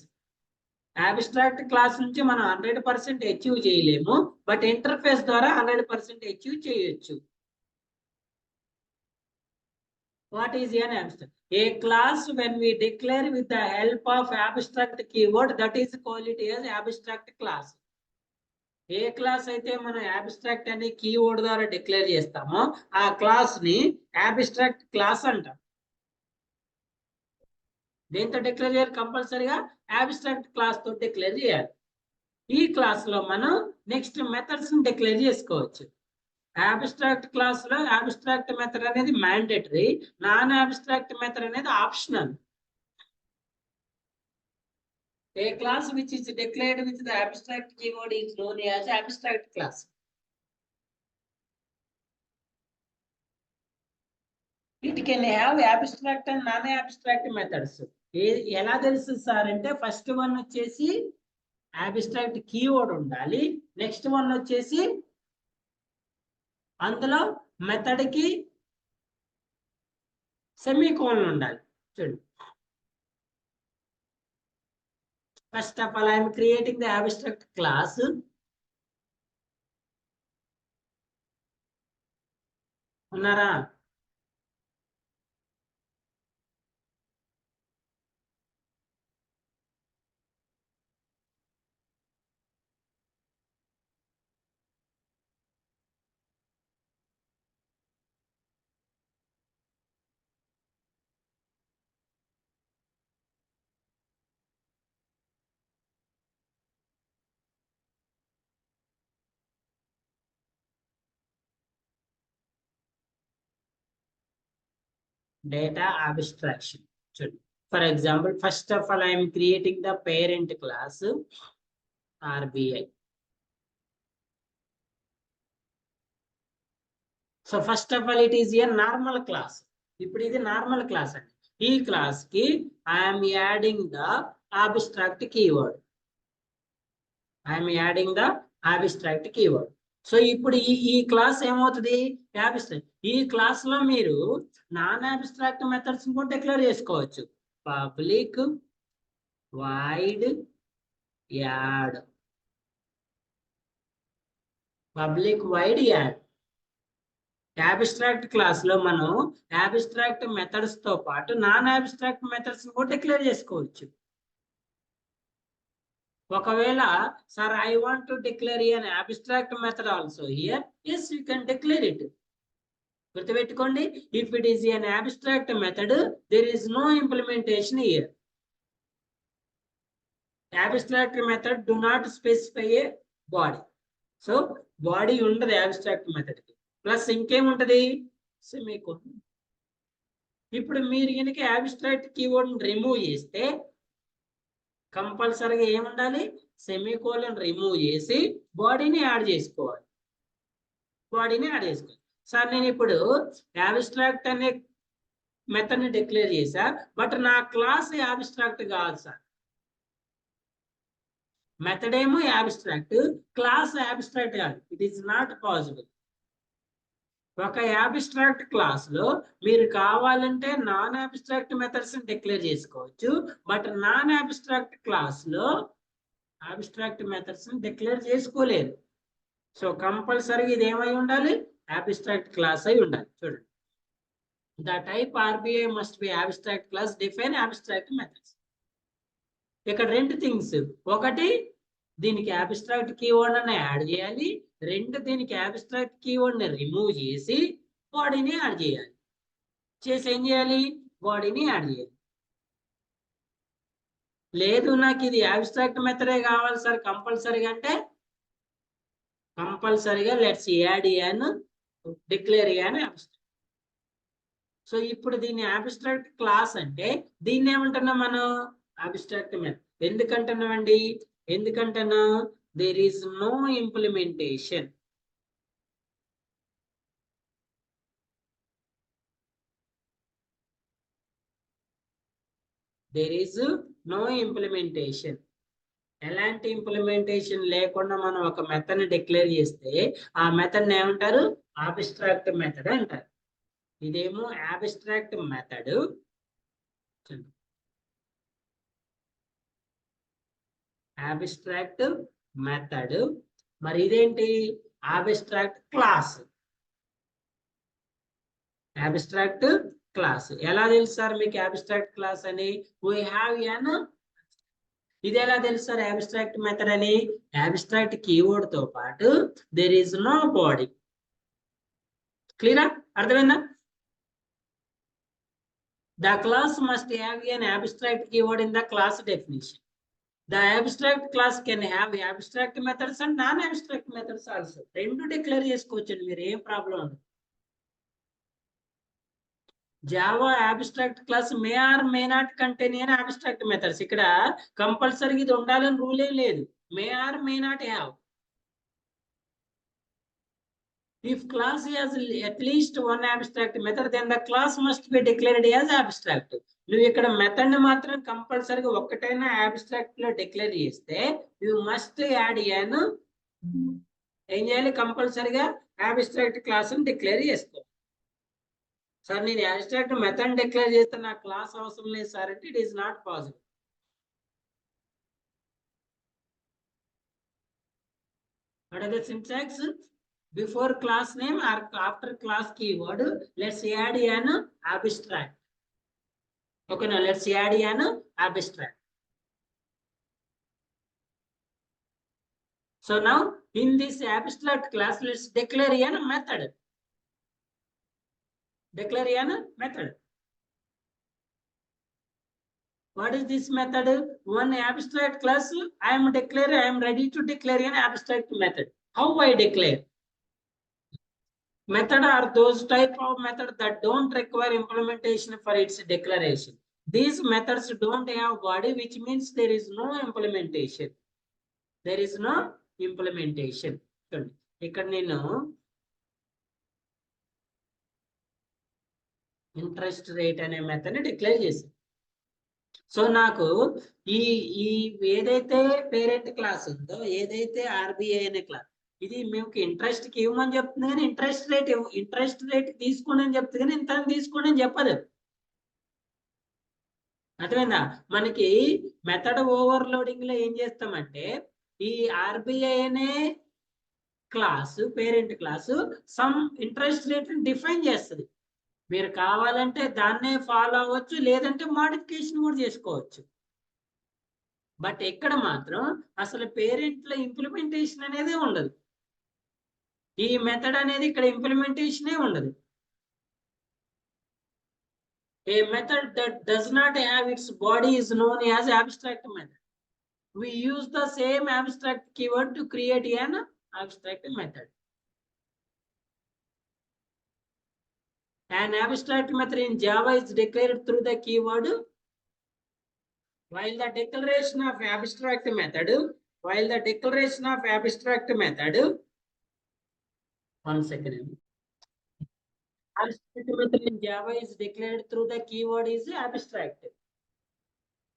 A: అబ్స్ట్రాక్ట్ క్లాస్ నుంచి మనం 100% అచీవ్ చేయలేము, బట్ ఇంటర్ఫేస్ ద్వారా 100% అచీవ్ చేయొచ్చు. What is an abstract? A class when we declare with the help of abstract keyword, that is called it as abstract class. A class అయితే మనం abstract అనే keyword ద్వారా declare చేస్తామో ఆ class ని abstract class అంటాం. దేంతో డిక్లేర్ చేయాలి? కంపల్సరీగా అబ్స్ట్రాక్ట్ క్లాస్ తో డిక్లేర్ చేయాలి. ఈ క్లాస్ లో మనం నెక్స్ట్ మెథడ్స్ ని డిక్లేర్ చేసుకోవచ్చు. అబ్స్ట్రాక్ట్ క్లాస్ లో అబ్స్ట్రాక్ట్ మెథడ్ అనేది మ్యాండేటరీ, నాన్ అబ్స్ట్రాక్ట్ మెథడ్ అనేది optional. A class which is declared with the abstract keyword is known as abstract class. It can have abstract and non abstract methods. ఎలా తెలుసు sir అంటే first one వచ్చేసి abstract keyword ఉండాలి, next one వచ్చేసి అందులో method కి semicolon ఉండాలి. చూడండి, first of all I'm creating the abstract class. ఉన్నారా? Data abstraction. For example, first of all, I am creating the parent class RBI. So first of all, it is a normal class. ఇప్పుడు ఇది normal class అండి. ఈ class కి I'm adding the abstract keyword. I'm adding the abstract keyword. So ఇప్పుడు ఈ class ఏమవుతుంది? Abstract. ఈ class లో మీరు నాన్ అబ్స్ట్రాక్ట్ మెథడ్స్ కూడా డిక్లేర్ చేసుకోవచ్చు. Public void add, public void add. Abstract class లో మనం అబ్స్ట్రాక్ట్ మెథడ్స్ తో పాటు నాన్ అబ్స్ట్రాక్ట్ మెథడ్స్ కూడా డిక్లేర్ చేసుకోవచ్చు. ఒకవేళ sir I want to declare an abstract method also here, yes you can declare it. గుర్తుపెట్టుకోండి, if it is an abstract method there is no implementation here. Abstract method do not specify a body. So body ఉండదు abstract method కి. Plus ఇంకేముంటది? Semicolon. ఇప్పుడు మీరు కనుక abstract keyword remove చేస్తే కంపల్సరీగా ఏముండాలి? Semicolon remove చేసి బాడీని యాడ్ చేసుకోవాలి. బాడీని యాడ్ చేసుకోవాలి. సార్ నేను ఇప్పుడు అబ్స్ట్రాక్ట్ అనే మెథడ్ ని డిక్లేర్ చేశా, బట్ నా క్లాస్ అబ్స్ట్రాక్ట్ కాదు సార్. మెథడ్ ఏమో అబ్స్ట్రాక్ట్, క్లాస్ అబ్స్ట్రాక్ట్ కాదు. It is not possible. ఒక అబ్స్ట్రాక్ట్ క్లాస్ లో మీరు కావాలంటే నాన్ అబ్స్ట్రాక్ట్ మెథడ్స్ డిక్లేర్ చేసుకోవచ్చు, బట్ నాన్ అబ్స్ట్రాక్ట్ క్లాస్ లో అబ్స్ట్రాక్ట్ మెథడ్స్ డిక్లేర్ చేసుకోలేరు. సో కంపల్సరీ ఇది ఏమై ఉండాలి? అబ్స్ట్రాక్ట్ క్లాస్ అయి ఉండాలి. చూడండి, the type RBI must be abstract class define abstract methods. ఇక్కడ రెండు థింగ్స్, ఒకటి దీనికి అబ్స్ట్రాక్ట్ కీవర్డ్ అని యాడ్ చేయాలి, రెండు దీనికి అబ్స్ట్రాక్ట్ కీవర్డ్ ని రిమూవ్ చేసి బాడీని యాడ్ చేయాలి. చేసి ఏం చేయాలి? బాడీని యాడ్ చేయాలి. లేదు నాకు ఇది అబ్స్ట్రాక్ట్ మెథడే కావాలి సార్ కంపల్సరీగా అంటే కంపల్సరీగా లెట్స్ యాడ్ అని డిక్లేర్ అని అబ్స్ట్రాక్ట్. సో ఇప్పుడు దీన్ని అబ్స్ట్రాక్ట్ క్లాస్ అంటే దీన్ని ఏమంటున్నాం మనం? Abstract method. ఎందుకంటున్నామండి? ఎందుకంటున్నా there is no implementation. There is no implementation. ఎలాంటి ఇంప్లిమెంటేషన్ లేకుండా మనం ఒక మెథడ్ ని డిక్లేర్ చేస్తే ఆ మెథడ్ ని ఏమంటారు? అబ్స్ట్రాక్ట్ మెథడ్ అంటారు. ఇదేమో అబ్స్ట్రాక్ట్ మెథడ్. Abstract method. మరి ఇదేంటి? Abstract class. Abstract class. ఎలా తెలుసు సార్ మీకు అబ్స్ట్రాక్ట్ క్లాస్ అని? we have an. ఇది ఎలా తెలుసు సార్ అబ్స్ట్రాక్ట్ మెథడ్ అని? అబ్స్ట్రాక్ట్ కీవర్డ్ తో పాటు there is no body. క్లియరా? అర్థమైందా? The class must have an abstract keyword in the class definition. The abstract class can have abstract methods and non-abstract methods also. రెండు declare చేసుకోవచ్చండి, మీరు ఏం problem ఉండదు. Java abstract class may or may not contain అని abstract methods. ఇక్కడ compulsory ఇది ఉండాలని rule ఏం లేదు. May or may not have. If class has at least one abstract method, then the class must be declared as abstract. నువ్వు ఇక్కడ method ని మాత్రం కంపల్సరీగా ఒక్కటైనా అబ్స్ట్రాక్ట్ లో డిక్లేర్ చేస్తే యు మస్ట్ యాడ్ యాన్ ఏం చేయాలి, కంపల్సరీగా అబ్స్ట్రాక్ట్ క్లాస్ ని డిక్లేర్ చేసుకో. సార్ నేను అబ్స్ట్రాక్ట్ మెథడ్ డిక్లేర్ చేస్తే నాకు క్లాస్ అవసరం లేదు సార్ అంటే it is not possible. What are the syntax? Before class name or after class keyword, let's add an abstract. Okay, now let's add an abstract. So now in this abstract class, let's declare an method. Declare an method. What is this method? One abstract class. I am ready to declare an abstract method. How I declare? Method are those type of method that don't require implementation for its declaration. These methods don't have body, which means there is no implementation. There is no implementation. ఇక్కడ నేను interest rate అనే method ని declare చేశాను. So నాకు ఈ ఏదైతే parent class ఉందో, ఏదైతే ఆర్బిఐ అనే క్లాస్, ఇది మీకు ఇంట్రెస్ట్ కి ఇవ్వమని చెప్తుంది కానీ ఇంట్రెస్ట్ రేట్ తీసుకోండి అని చెప్తుంది కానీ ఇంత తీసుకోండి అని చెప్పదు. అర్థమైందా? మనకి మెథడ్ ఓవర్లోడింగ్ లో ఏం చేస్తామంటే ఈ ఆర్బిఐ అనే class, parent class some interest rate define చేస్తుంది. మీరు కావాలంటే దాన్నే ఫాలో అవ్వచ్చు, లేదంటే మోడిఫికేషన్ కూడా చేసుకోవచ్చు. బట్ ఇక్కడ మాత్రం అసలు పేరెంట్ లో ఇంప్లిమెంటేషన్ అనేది ఉండదు. ఈ మెథడ్ అనేది ఇక్కడ ఇంప్లిమెంటేషనే ఉండదు. A method that does not have its body is known as abstract method. We use the same abstract keyword to create an abstract method. An abstract method in Java is declared through the keyword. While the declaration of abstract method, one second. Abstract method in Java is declared through the keyword is abstract.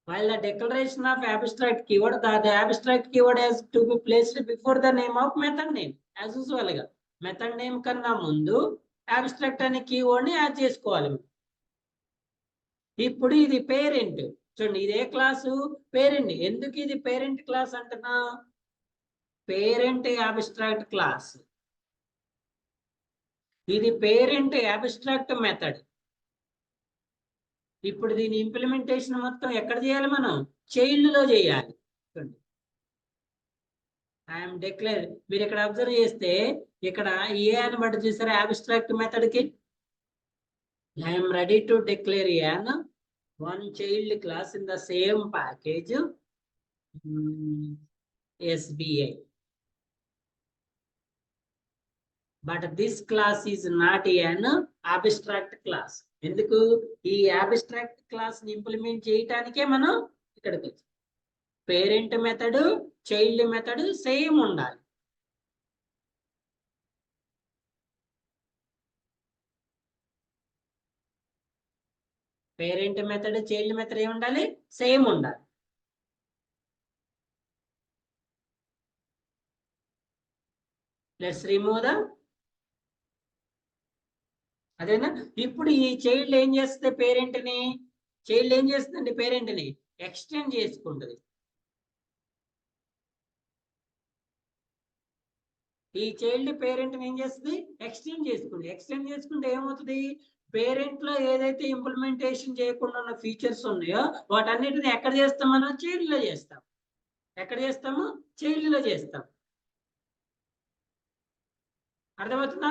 A: While the declaration of abstract keyword, the abstract keyword has to be placed before the name of method name. As usual, method name కన్నా ముందు abstract అనే keyword ని add చేసుకోవాలి. ఇప్పుడు ఇది parent. చూడండి, ఇదే class parent. ఎందుకు ఇది పేరెంట్ క్లాస్ అంటున్నా? Parent abstract class. ఇది పేరెంట్ abstract మెథడ్. ఇప్పుడు దీని ఇంప్లిమెంటేషన్ మొత్తం ఎక్కడ చేయాలి? మనం చైల్డ్ లో చేయాలి. చూడండి, ఐఎమ్ డిక్లేర్. మీరు ఇక్కడ అబ్జర్వ్ చేస్తే ఇక్కడ ఏ అని బట్టి చూసారు abstract మెథడ్ కి. I'm ready to declare an one child class in the same package SBI. But this class is not an abstract class. ఎందుకు? ఈ abstract క్లాస్ ని ఇంప్లిమెంట్ చేయటానికే మనం ఇక్కడికి వచ్చాం. Parent method, child method same ఉండాలి. Parent method, child method ఏమి ఉండాలి? Same ఉండాలి. Let's remove the. అదేనా? ఇప్పుడు ఈ చైల్డ్ ఏం చేస్తుంది? పేరెంట్ ని పేరెంట్ ని ఎక్స్టెండ్ చేసుకుంటుంది. ఈ చైల్డ్ పేరెంట్ ని ఏం చేస్తుంది? ఎక్స్టెండ్ చేసుకుంటే ఏమవుతుంది? పేరెంట్ లో ఏదైతే ఇంప్లిమెంటేషన్ చేయకుండా ఉన్న ఫీచర్స్ ఉన్నాయో వాటన్నిటిని ఎక్కడ చేస్తాం? మనం చైల్డ్ లో చేస్తాం. ఎక్కడ చేస్తాము? చైల్డ్ లో చేస్తాం. అర్థమవుతుందా?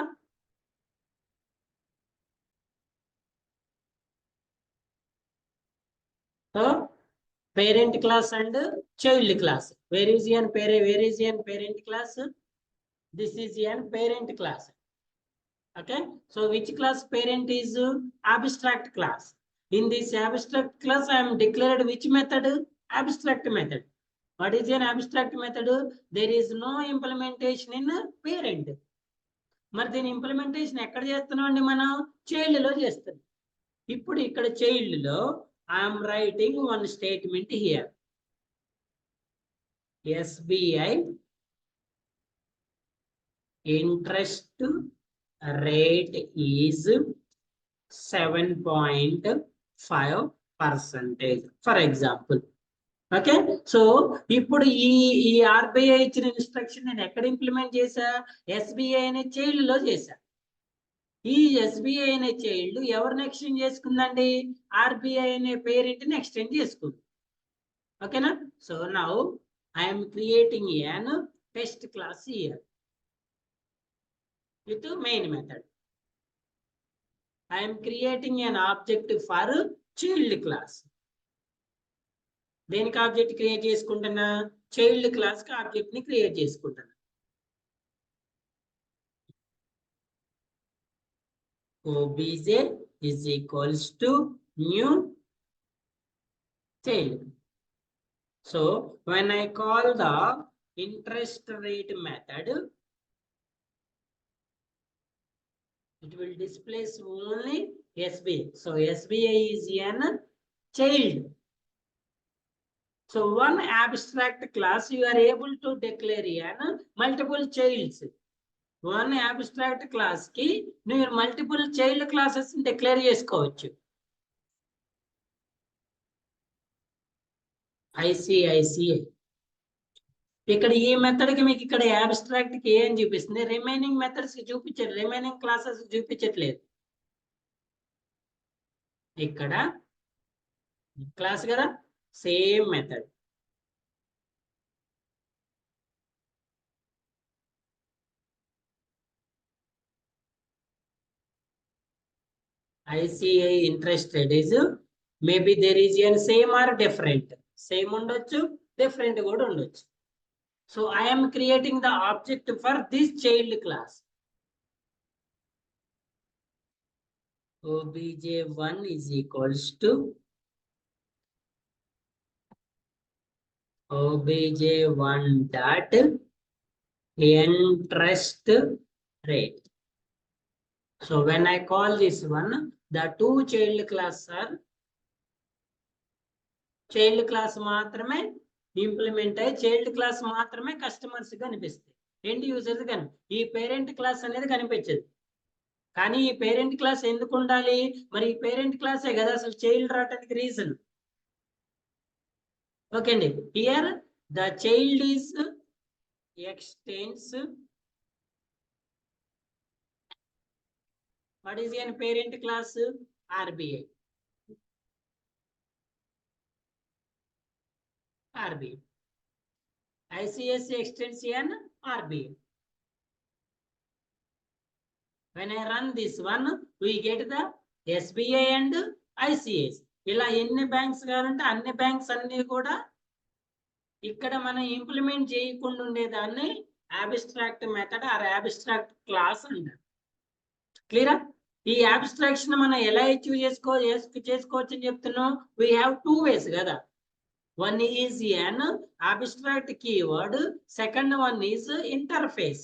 A: So parent class and child class. Where is an parent class? This is an parent class. Okay, so which class parent is? Abstract class. In this abstract class I am declared which method? Abstract method. What is an abstract method? There is no implementation in parent. మరి దీని implementation ఎక్కడ చేస్తున్నాం అండి? మనం child లో చేస్తున్నాం. ఇప్పుడు ఇక్కడ చైల్డ్ లో I'm writing one statement here. SBI interest rate is 7.5%, for example. Okay, so ఇప్పుడు ఈ ఆర్బీఐ ఇచ్చిన ఇన్స్ట్రక్షన్ నేను ఎక్కడ ఇంప్లిమెంట్ చేశా? SBI అనే చైల్డ్ లో చేశా. ఈ SBI అనే చైల్డ్ ఎవరిని ఎక్స్టెండ్ చేసుకుందండి? RBI అనే పేరెంట్ని ఎక్స్టెండ్ చేసుకుంది. ఓకేనా? So now I'm creating an test class here with main method. I am creating an object for child class. దేనికి ఆబ్జెక్ట్ క్రియేట్ చేసుకుంటున్నా? చైల్డ్ క్లాస్ కి ఆబ్జెక్ట్ ని క్రియేట్ చేసుకుంటున్నా. obj is equals to new child. So when I call the interest rate method, it will displace only SBI. So SBI is an child. So one abstract class you are able to declare an multiple childs. One abstract class ki you multiple child classes declare chesukovachu. ICICI ఇక్కడ ఈ method కి మీకు ఇక్కడ abstract కి ఏం చూపిస్తుంది? Remaining methods కి చూపించట్లేదు, రిమైనింగ్ క్లాసెస్ చూపించట్లేదు. ఇక్కడ క్లాస్ కదా, same method. ICI interest rate is maybe there is an same or different. Same ఉండొచ్చు, different కూడా ఉండొచ్చు. So I am creating the object for this child class. obj1 is equals to obj1 dot interest rate. So when I call this one, the two child class are child class మాత్రమే implement అయ్యి child class మాత్రమే customers కనిపిస్తాయి, end users కానీ ఈ parent class అనేది కనిపించదు. కానీ ఈ పేరెంట్ క్లాస్ ఎందుకు ఉండాలి? మరి ఈ పేరెంట్ క్లాసే కదా అసలు చైల్డ్ రావడానికి రీజన్. ఓకే అండి, here the child is extends what is an parent class? RBI. ICSI extends an RBI. When I run this one, we get the SBI and ICS. ఇలా ఎన్ని బ్యాంక్స్ కావాలంటే అన్ని banks అన్ని కూడా ఇక్కడ మనం ఇంప్లిమెంట్ చేయకుండా ఉండేదాన్ని abstract method or abstract class అంటారు. క్లియరా? ఈ అబ్స్ట్రాక్షన్ మనం ఎలా అచీవ్ చేసుకోవచ్చు అని చెప్తున్నాం. వీ హ్యావ్ టూ వేస్ కదా. One is an abstract keyword, second one is interface.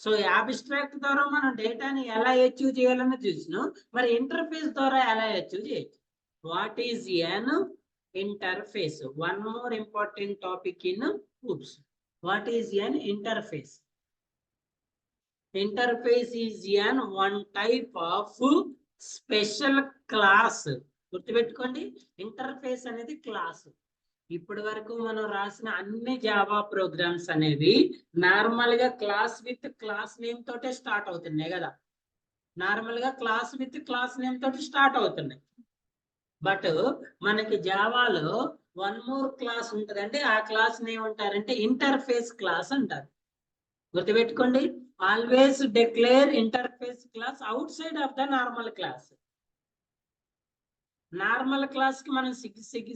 A: So abstract ద్వారా మనం డేటాని ఎలా అచీవ్ చేయాలని చూసినాం, మరి ఇంటర్ఫేస్ ద్వారా ఎలా అచీవ్ చేయొచ్చు. What is an interface? One more important topic in OOPS. What is an interface? Interface is an one type of special class. గుర్తుపెట్టుకోండి, ఇంటర్ఫేస్ అనేది క్లాస్. ఇప్పటి వరకు మనం రాసిన అన్ని జావా ప్రోగ్రామ్స్ అనేవి నార్మల్ గా క్లాస్ విత్ క్లాస్ నేమ్ తోటే స్టార్ట్ అవుతున్నాయి కదా. నార్మల్ గా క్లాస్ విత్ క్లాస్ నేమ్ తోటి స్టార్ట్ అవుతున్నాయి. బట్ మనకి జావాలో వన్ మోర్ క్లాస్ ఉంటదండి. ఆ క్లాస్ నేమ్ అంటారంటే ఇంటర్ఫేస్ క్లాస్ అంటారు. గుర్తుపెట్టుకోండి, always declare interface class out side of the normal class. Normal class కి మనం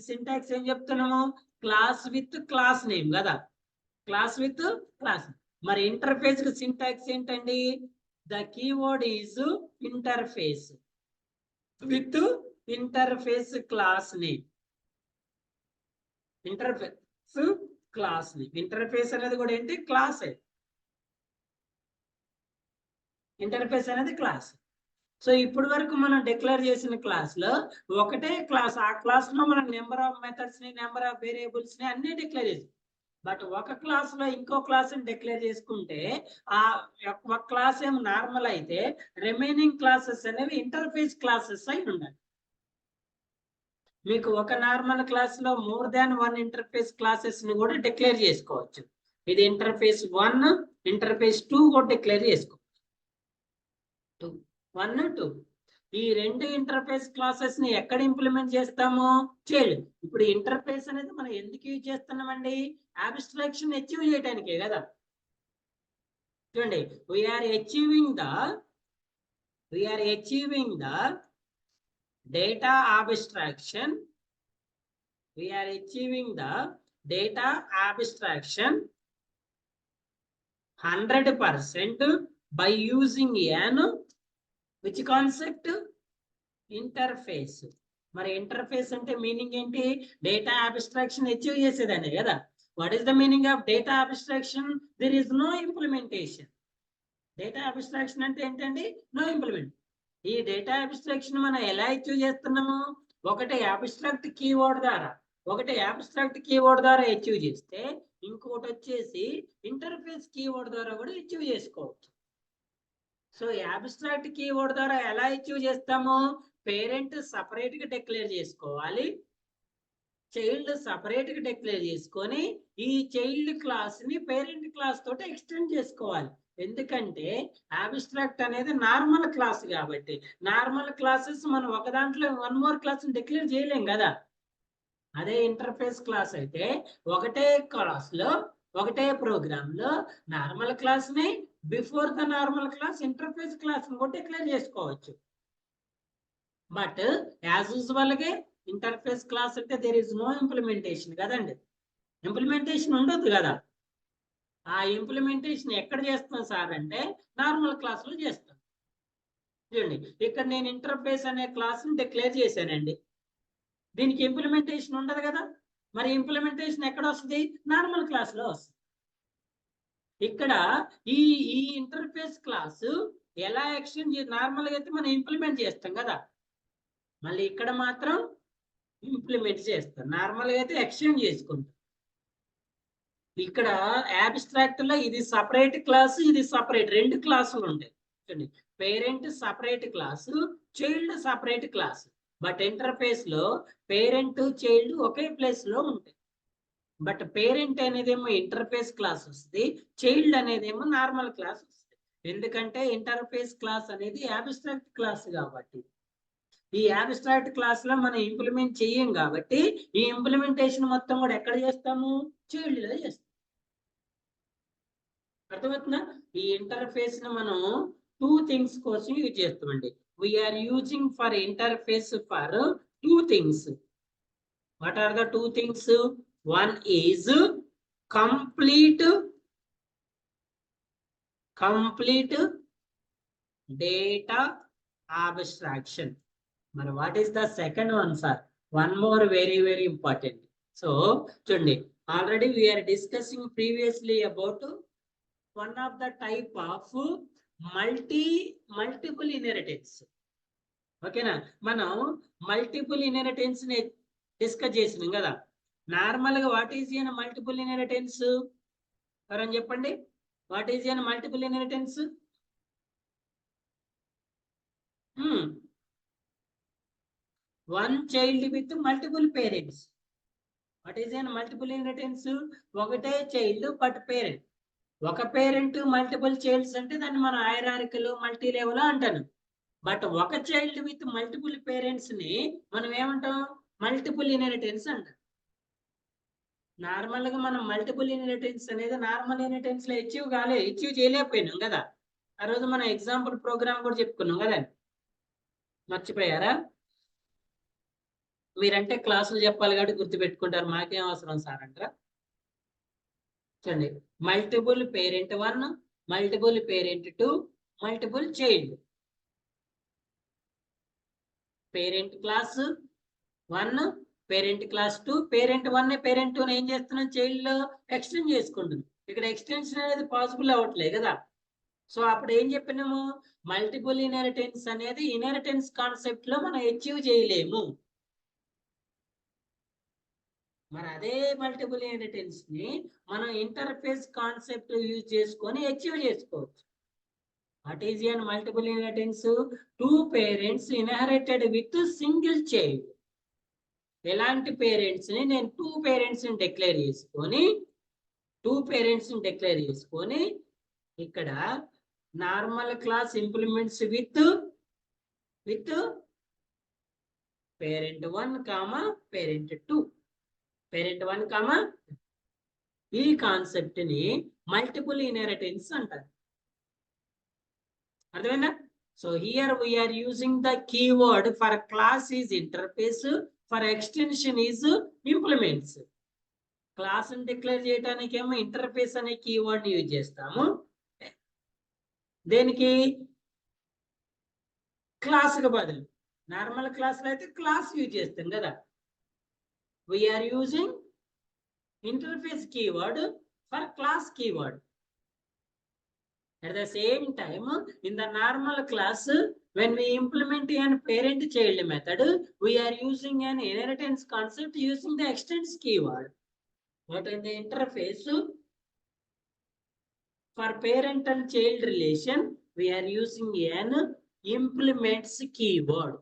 A: సింటాక్స్ ఏం చెప్తున్నాము? క్లాస్ విత్ క్లాస్ నేమ్ కదా, క్లాస్ విత్ క్లాస్. మరి ఇంటర్ఫేస్ కి సింటాక్స్ ఏంటండి? The keyword is interface with interface class name. Interface class name, interface అనేది కూడా ఏంటి? క్లాసే. ఇంటర్ఫేస్ అనేది క్లాస్. సో ఇప్పుడు వరకు మనం డిక్లేర్ చేసిన క్లాస్ లో ఒకటే క్లాస్, ఆ క్లాస్ లో మనం నెంబర్ ఆఫ్ మెథడ్స్ ని, నెంబర్ ఆఫ్ వేరియబుల్స్ ని అన్ని డిక్లేర్ చేసాం. బట్ ఒక క్లాస్ లో ఇంకో క్లాస్ ని డిక్లేర్ చేసుకుంటే ఆ ఒక క్లాస్ ఏమో నార్మల్ అయితే రిమైనింగ్ క్లాసెస్ అనేవి ఇంటర్ఫేస్ క్లాసెస్ అయి ఉండాలి. మీకు ఒక నార్మల్ క్లాస్ లో మోర్ దాన్ 1 ఇంటర్ఫేస్ క్లాసెస్ ని కూడా డిక్లేర్ చేసుకోవచ్చు. ఇది ఇంటర్ఫేస్ 1, ఇంటర్ఫేస్ 2 కూడా డిక్లేర్ చేసుకోవచ్చు. 1, 2 ఈ రెండు ఇంటర్ఫేస్ క్లాసెస్ ని ఎక్కడ ఇంప్లిమెంట్ చేస్తాము? చైల్డ్. ఇప్పుడు ఇంటర్ఫేస్ అనేది మనం ఎందుకు యూజ్ చేస్తున్నామండి? అబ్స్ట్రాక్షన్ అచీవ్ చేయడానికే కదా. చూడండి, we're achieving the data abstraction. We are achieving the data abstraction 100% by using an which concept? Interface. మరి ఇంటర్ఫేస్ అంటే మీనింగ్ ఏంటి? డేటా అబ్స్ట్రాక్షన్ అచీవ్ చేసేదాన్ని కదా. What is the meaning of data abstraction? There is no implementation. Data abstraction అంటే ఏంటండి? No implement. ఈ data abstraction మనం ఎలా అచీవ్ చేస్తున్నాము? ఒకటి అబ్స్ట్రాక్ట్ కీవర్డ్ ద్వారా అచీవ్ చేస్తే, ఇంకొకటి వచ్చేసి ఇంటర్ఫేస్ కీవర్డ్ ద్వారా కూడా అచీవ్ చేసుకోవచ్చు. సో అబ్స్ట్రాక్ట్ కీవర్డ్ ద్వారా ఎలా అచీవ్ చేస్తాము? పేరెంట్ సపరేట్ గా డిక్లేర్ చేసుకోవాలి, చైల్డ్ సపరేట్ గా డిక్లేర్ చేసుకొని ఈ చైల్డ్ క్లాస్ ని పేరెంట్ క్లాస్ తోటి ఎక్స్టెండ్ చేసుకోవాలి. ఎందుకంటే అబ్స్ట్రాక్ట్ అనేది నార్మల్ క్లాస్ కాబట్టి, నార్మల్ క్లాసెస్ మనం ఒక దాంట్లో 1 మోర్ క్లాస్ డిక్లేర్ చేయలేం కదా. అదే ఇంటర్ఫేస్ క్లాస్ అయితే ఒకటే క్లాస్ లో, ఒకటే ప్రోగ్రామ్ లో నార్మల్ క్లాస్ ని before the normal class interface class ని కూడా డిక్లేర్ చేసుకోవచ్చు. బట్ యాజ్ యూజువల్ గా ఇంటర్ఫేస్ క్లాస్ అంటే దేర్ ఇస్ నో ఇంప్లిమెంటేషన్ కదండి. ఇంప్లిమెంటేషన్ ఉండదు కదా. ఆ ఇంప్లిమెంటేషన్ ఎక్కడ చేస్తాం సార్ అంటే నార్మల్ క్లాస్ లో చేస్తాం. చూడండి, ఇక్కడ నేను ఇంటర్ఫేస్ అనే క్లాస్ ని డిక్లేర్ చేశానండి. దీనికి ఇంప్లిమెంటేషన్ ఉండదు కదా. మరి ఇంప్లిమెంటేషన్ ఎక్కడ వస్తుంది? నార్మల్ క్లాస్ లో వస్తుంది. ఇక్కడ ఈ ఇంటర్ఫేస్ క్లాస్ ఎలా ఎక్స్టెండ్ నార్మల్ గా అయితే మనం ఇంప్లిమెంట్ చేస్తాం కదా. మళ్ళీ ఇక్కడ మాత్రం ఇంప్లిమెంట్ చేస్తాం. నార్మల్ గా అయితే ఎక్స్టెండ్ చేసుకుంటాం. ఇక్కడ అబ్స్ట్రాక్ట్ లో ఇది సపరేట్ క్లాస్, ఇది సపరేట్, రెండు క్లాసులు ఉంటాయి. చూడండి, parent separate class, child separate class. But interface లో పేరెంట్ చైల్డ్ ఒకే ప్లేస్ లో ఉంటాయి. బట్ పేరెంట్ అనేదేమో ఇంటర్ఫేస్ క్లాస్ వస్తుంది, చైల్డ్ అనేదేమో నార్మల్ క్లాస్ వస్తుంది. ఎందుకంటే ఇంటర్ఫేస్ క్లాస్ అనేది అబ్స్ట్రాక్ట్ క్లాస్ కాబట్టి. ఈ అబ్స్ట్రాక్ట్ క్లాస్ లో మనం ఇంప్లిమెంట్ చెయ్యం కాబట్టి ఈ ఇంప్లిమెంటేషన్ మొత్తం కూడా ఎక్కడ చేస్తాము? చైల్డ్ లో చేస్తాం. అర్థమవుతుందా? ఈ ఇంటర్ఫేస్ ను మనం 2 things కోసం యూజ్ చేస్తామండి. We are using for interface for 2 things. What are the 2 things? One is complete data abstraction. మరి what is the second one sir? One more very important. So చూడండి, already we are discussing previously about one of the type of multiple inheritance. ఓకేనా? మనం multiple inheritance ని discuss చేసినాం కదా. Normal గా what is an multiple inheritance? ఎవరని చెప్పండి, what is an multiple inheritance? One child with multiple parents. What is an multiple inheritance? ఒకటే child but parent. ఒక పేరెంట్ మల్టిపుల్ చైల్డ్స్ అంటే దాన్ని మనం హైరార్కికల్, మల్టీ లెవెల్ అంటాను. బట్ ఒక చైల్డ్ విత్ మల్టిపుల్ పేరెంట్స్ ని మనం ఏమంటాం? మల్టిపుల్ ఇన్హెరిటెన్స్ అంటాం. నార్మల్ గా మనం మల్టిపుల్ ఇన్హెరిటెన్స్ అనేది నార్మల్ ఇన్హెరిటెన్స్ లో అచీవ్ చేయలేకపోయినాం కదా. ఆ రోజు మనం ఎగ్జాంపుల్ ప్రోగ్రామ్ కూడా చెప్పుకున్నాం కదా. మర్చిపోయారా? మీరంటే క్లాసులు చెప్పాలి కాబట్టి గుర్తుపెట్టుకుంటారు, మాకేం అవసరం సార్ అంటారా? చూడండి, multiple parent 1, multiple parent 2, multiple child. Parent class 1, parent class 2, parent 1 parent 2 ఏం చేస్తున్నాం? చైల్డ్ లో ఎక్స్టెండ్ చేసుకుంటుంది. ఇక్కడ ఎక్స్టెన్షన్ అనేది పాసిబుల్ అవ్వట్లేదు కదా. సో అప్పుడు ఏం చెప్పినాము, మల్టిపుల్ ఇన్హెరిటెన్స్ అనేది ఇన్హెరిటెన్స్ కాన్సెప్ట్ లో మనం అచీవ్ చేయలేము. మరి అదే మల్టిపుల్ ఇన్హెరిటెన్స్ ని మనం ఇంటర్ఫేస్ కాన్సెప్ట్ యూజ్ చేసుకొని అచీవ్ చేసుకోవచ్చు. What is an multiple inheritance? 2 parents inherited with single child. ఎలాంటి పేరెంట్స్ ని నేను 2 పేరెంట్స్ ని డిక్లేర్ చేసుకొని ఇక్కడ normal class implements with parent 1 comma parent 2, parent 1 comma. ఈ కాన్సెప్ట్ ని మల్టిపుల్ ఇన్హెరిటెన్స్ అంటారు. అర్థమైందా? So here we're using the keyword for class is interface, for extension is implements. Class ని డిక్లేర్ చేయడానికి ఏమో ఇంటర్ఫేస్ అనే కీవర్డ్ యూజ్ చేస్తాము. దేనికి? క్లాస్ కి బదులు. నార్మల్ క్లాస్ లో అయితే క్లాస్ యూజ్ చేస్తాం కదా. We're using interface keyword for class keyword. At the same time, in the normal class, when we implement an parent-child method, we are using an inheritance concept using the extends keyword. But in the interface, for parent and child relation, we are using an implements keyword.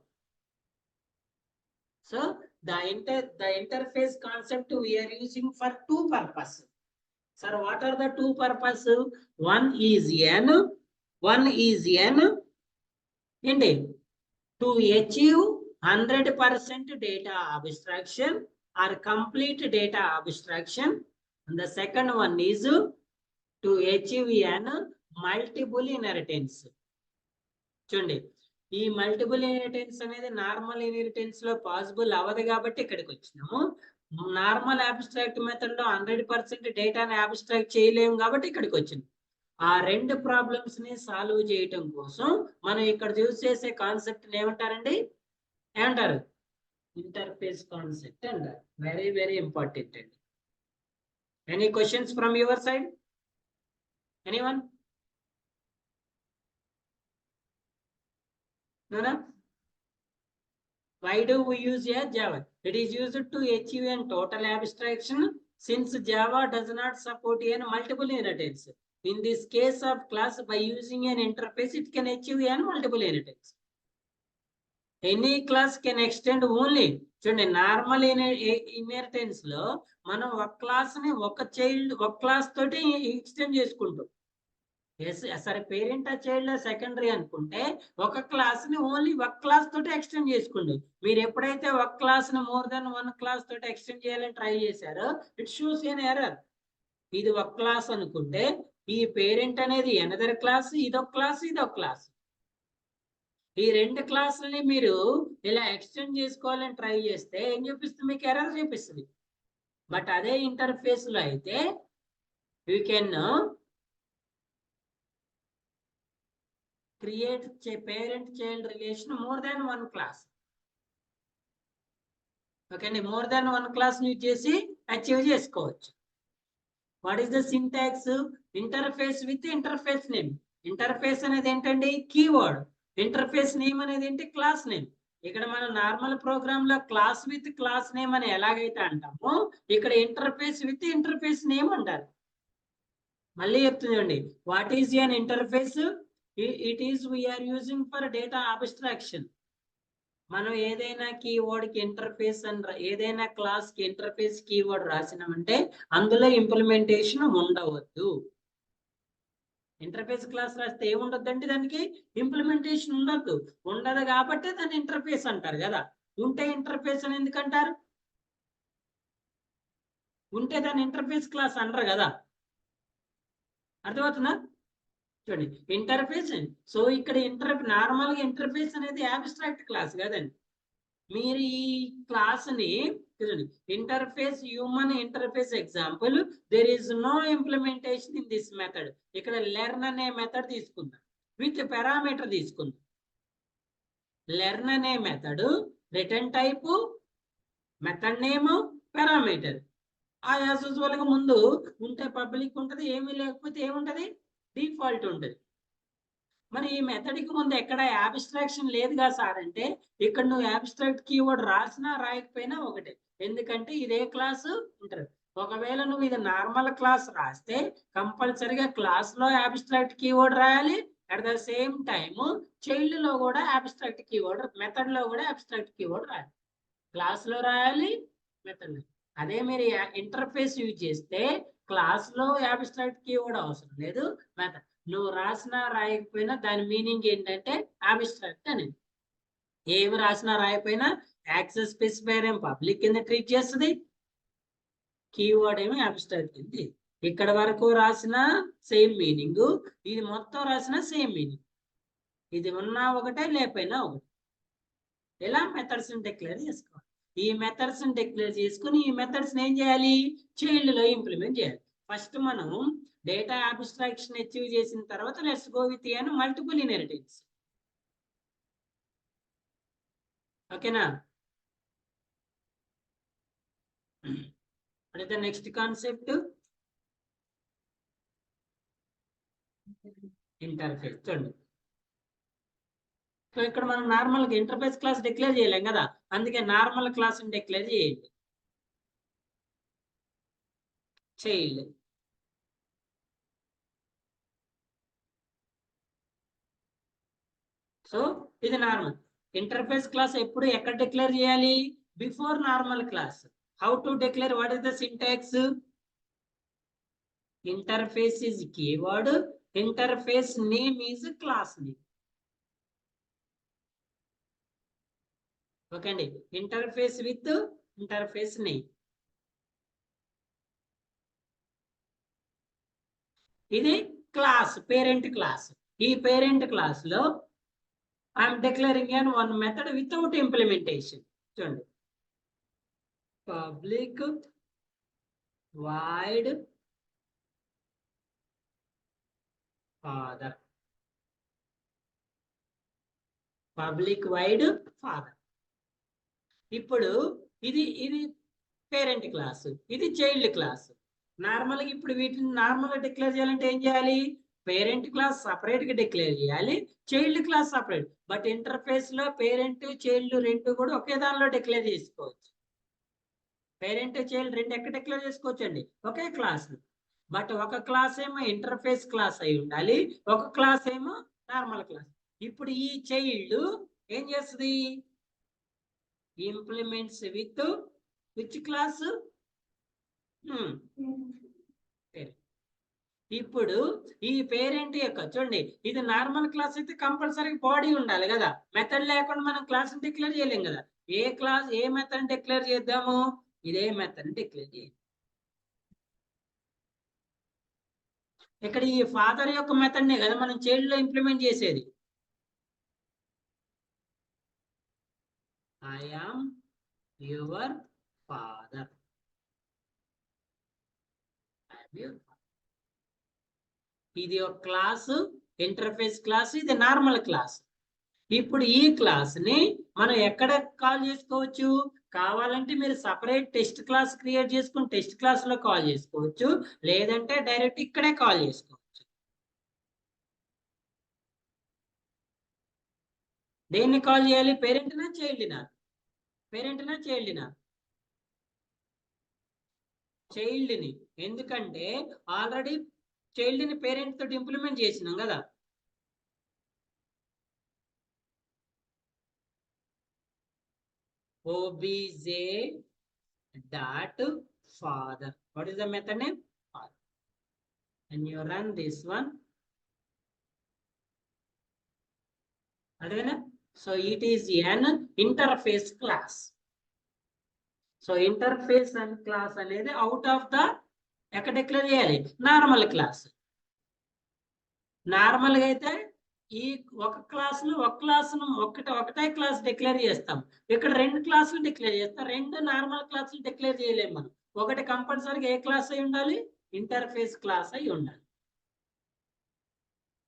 A: So the interface concept we are using for 2 purposes. Sir, what are the 2 purposes? One is indeed to achieve 100% data abstraction or complete data abstraction, and the second one is to achieve an multiple inheritance. చూడండి, ఈ multiple inheritance అనేది normal inheritance లో possible అవ్వదు కాబట్టి ఇక్కడికి వచ్చినాము. Normal abstract method లో 100% డేటాని అబ్స్ట్రాక్ట్ చేయలేము కాబట్టి ఇక్కడికి వచ్చింది. ఆ 2 ప్రాబ్లమ్స్ ని సాల్వ్ చేయటం కోసం మనం ఇక్కడ యూజ్ చేసే కాన్సెప్ట్ ఏమంటారండి? ఏమంటారు? ఇంటర్ఫేస్ కాన్సెప్ట్ అంటారు. వెరీ వెరీ ఇంపార్టెంట్ అండి. Any questions from your side? Anyone? No? Why do we use a Java? It is used to achieve a total abstraction, since Java does not support a multiple inheritance. In this case of class, by using an interface, it can achieve a multiple inheritance. Any class can extend only. చూడండి, normal inheritance లో మనం ఒక class ని ఒక class తోటి extend చేసుకుంటాం. సరే, parent ఆ చైల్డ్ సెకండరీ అనుకుంటే ఒక క్లాస్ ని ఓన్లీ ఒక క్లాస్ తోటి ఎక్స్టెండ్ చేసుకోండి. మీరు ఎప్పుడైతే ఒక క్లాస్ ని మోర్ దెన్ 1 క్లాస్ తోటి ఎక్స్టెండ్ చేయాలని ట్రై చేశారో ఇట్ షోస్ ఎన్ ఎర్రర్. ఇది ఒక క్లాస్ అనుకుంటే ఈ పేరెంట్ అనేది ఎనదర్ క్లాస్, ఇదొక క్లాస్, ఇదొక క్లాస్. ఈ 2 క్లాసులని మీరు ఇలా ఎక్స్టెండ్ చేసుకోవాలని ట్రై చేస్తే ఏం చూపిస్తుంది? మీకు ఎర్రర్ చూపిస్తుంది. బట్ అదే ఇంటర్ఫేస్ లో అయితే you can create parent-child relation more than 1 class. Okay, more than 1 class ని చేసి అచీవ్ చేసుకోవచ్చు. What is the syntax? Interface with interface name. Interface అనేది ఏంటండి? కీవర్డ్. ఇంటర్ఫేస్ నేమ్ అనేది ఏంటి? Class name. ఇక్కడ మనం నార్మల్ ప్రోగ్రామ్ లో క్లాస్ విత్ క్లాస్ నేమ్ అని ఎలాగైతే అంటామో ఇక్కడ ఇంటర్ఫేస్ విత్ ఇంటర్ఫేస్ నేమ్ అంటారు. మళ్ళీ చెప్తుందండి, what is an interface? It is we are using for data abstraction. మనం ఏదైనా కీవర్డ్ కి ఇంటర్ఫేస్ ఏదైనా క్లాస్ కి ఇంటర్ఫేస్ కీవర్డ్ రాసినామంటే అందులో ఇంప్లిమెంటేషన్ ఉండవద్దు. ఇంటర్ఫేస్ క్లాస్ రాస్తే ఏముండొద్దంటే దానికి ఇంప్లిమెంటేషన్ ఉండదు కాబట్టి దాన్ని ఇంటర్ఫేస్ అంటారు కదా. ఉంటే ఇంటర్ఫేస్ అని ఎందుకంటారు? ఉంటే దాన్ని ఇంటర్ఫేస్ క్లాస్ అనరు కదా. అర్థమవుతుందా? చూడండి, ఇంటర్ఫేస్. సో ఇక్కడ నార్మల్ గా ఇంటర్ఫేస్ అనేది అబ్స్ట్రాక్ట్ క్లాస్ కదండి. మీరు ఈ క్లాస్ ని చూడండి, interface human interface example, there is no implementation in this method. ఇక్కడ లెర్న్ అనే మెథడ్ తీసుకుందాం, విత్ పారామీటర్ తీసుకుందాం. లెర్న్ అనే method return type, method name, parameter. ఆ యాజ్ యూజువల్ గా ముందు ఉంటే పబ్లిక్ ఉంటది, ఏమీ లేకపోతే ఏముంటది? డిఫాల్ట్ ఉంటుంది. మరి ఈ మెథడ్కి ముందు ఎక్కడ అబ్స్ట్రాక్షన్ లేదుగా సార్ అంటే, ఇక్కడ నువ్వు అబ్స్ట్రాక్ట్ కీవర్డ్ రాసినా రాయకపోయినా ఒకటే. ఎందుకంటే ఇదే క్లాసు ఇంటర్. ఒకవేళ నువ్వు ఇది నార్మల్ క్లాస్ రాస్తే కంపల్సరిగా క్లాస్లో అబ్స్ట్రాక్ట్ కీవర్డ్ రాయాలి. At the same time child లో కూడా అబ్స్ట్రాక్ట్ కీవర్డ్, మెథడ్ లో కూడా అబ్స్ట్రాక్ట్ కీవర్డ్ రాయాలి. క్లాస్ లో రాయాలి, మెథడ్ లో. అదే మీరు ఇంటర్ఫేస్ యూజ్ చేస్తే క్లాస్ లో అబ్స్ట్రాక్ట్ కీవర్డ్ అవసరం లేదు, మెథడ్. నువ్వు రాసినా రాయకపోయినా దాని మీనింగ్ ఏంటంటే అబ్స్ట్రాక్ట్ అనేది. ఏమి రాసినా రాయకపోయినా యాక్సెస్ స్పెసిఫైర్ ఏం పబ్లిక్ కింద ట్రీట్ చేస్తుంది, కీవర్డ్ ఏమి అబ్స్ట్రాక్ట్ కింద. ఇక్కడ వరకు రాసిన సేమ్ మీనింగ్, ఇది మొత్తం రాసిన సేమ్ మీనింగ్. ఇది ఉన్నా ఒకటే లేకపోయినా ఒకటే. ఇలా మెథడ్స్ డిక్లేర్ చేసుకోవాలి. ఈ మెథడ్స్ డిక్లేర్ చేసుకుని ఈ మెథడ్స్ ఏం చేయాలి, చైల్డ్ లో ఇంప్లిమెంట్ చేయాలి. ఫస్ట్ మనం డేటా అబ్స్ట్రాక్షన్ అచీవ్ చేసిన తర్వాత let's go with an multiple inheritance. ఓకేనా? what is the next concept? Interface. చూడండి, సో ఇక్కడ మనం నార్మల్ గా ఇంటర్ఫేస్ క్లాస్ డిక్లేర్ చేయలేం కదా, అందుకే నార్మల్ క్లాస్ డిక్లేర్ చేయండి. చైల్డ్. సో ఇది నార్మల్. ఇంటర్ఫేస్ క్లాస్ ఎప్పుడు ఎక్కడ డిక్లేర్ చేయాలి, before normal class. How to declare, what is the syntax? Interface is keyword, interface name is class name. Okay అండి, interface with interface name. ఇది class, parent class. ఈ parent class లో I'm declaring an one method without implementation. చూడండి, public void father, public wide father. ఇప్పుడు ఇది parent class, ఇది child class. Normal గా ఇప్పుడు వీటిని నార్మల్ గా డిక్లేర్ చేయాలంటే ఏం చేయాలి, పేరెంట్ క్లాస్ సపరేట్ గా డిక్లేర్ చేయాలి, child class separate. But interface లో పేరెంట్ చైల్డ్ రెండు కూడా ఒకే దానిలో డిక్లేర్ చేసుకోవచ్చు. పేరెంట్ చైల్డ్ రెండు ఎక్కడ డిక్లేర్ చేసుకోవచ్చు అండి, ఒకే క్లాస్. బట్ ఒక క్లాస్ ఏమో ఇంటర్ఫేస్ క్లాస్ అయి ఉండాలి, ఒక క్లాస్ ఏమో నార్మల్ క్లాస్. ఇప్పుడు ఈ చైల్డ్ ఏం చేస్తుంది, ఇంప్లిమెంట్స్ విత్ విచ్ క్లాస్, ఇప్పుడు ఈ పేరెంట్ యొక్క చూడండి, ఇది నార్మల్ క్లాస్ అయితే కంపల్సరీ బాడీ ఉండాలి కదా, మెథడ్ లేకుండా మనం క్లాస్ డిక్లేర్ చేయలేం కదా. ఏ క్లాస్ ఏ మెథడ్ డిక్లేర్ చేద్దాము, ఇదే మెథడ్ డిక్లేర్ చేయాలి. ఇక్కడ ఈ ఫాదర్ యొక్క మెథడ్ నే కదా మనం చైల్డ్ లో ఇంప్లిమెంట్ చేసేది. I am your father. ఇది ఒక క్లాస్, ఇంటర్ఫేస్ క్లాస్, ఇది నార్మల్ క్లాస్. ఇప్పుడు ఈ క్లాస్ ని మనం ఎక్కడ కాల్ చేసుకోవచ్చు, కావాలంటే మీరు సపరేట్ టెస్ట్ క్లాస్ క్రియేట్ చేసుకుని టెస్ట్ క్లాస్ లో కాల్ చేసుకోవచ్చు, లేదంటే డైరెక్ట్ ఇక్కడే కాల్ చేసుకోవచ్చు. దేన్ని కాల్ చేయాలి, పేరెంట్నా చైల్డ్నా? పేరెంట్నా చైల్డ్నా? చైల్డ్ని. ఎందుకంటే ఆల్రెడీ చైల్డ్ని పేరెంట్ తోటి ఇంప్లిమెంట్ చేసినాం కదా. obj dot father, what is the method name, father. And you run this one, so it is an interface class. So interface and class అనేది అవుట్ ఆఫ్ ద ఎక్కడ declare చేయాలి, normal class. Normal గా అయితే ఈ ఒక class ను ఒకటే class declare చేస్తాం, ఇక్కడ రెండు క్లాసులు డిక్లేర్ చేస్తాం. రెండు నార్మల్ క్లాసులు డిక్లేర్ చేయలేము మనం. ఒకటి కంపల్సరీగా ఏ క్లాస్ అయి ఉండాలి, ఇంటర్ఫేస్ క్లాస్ అయి ఉండాలి.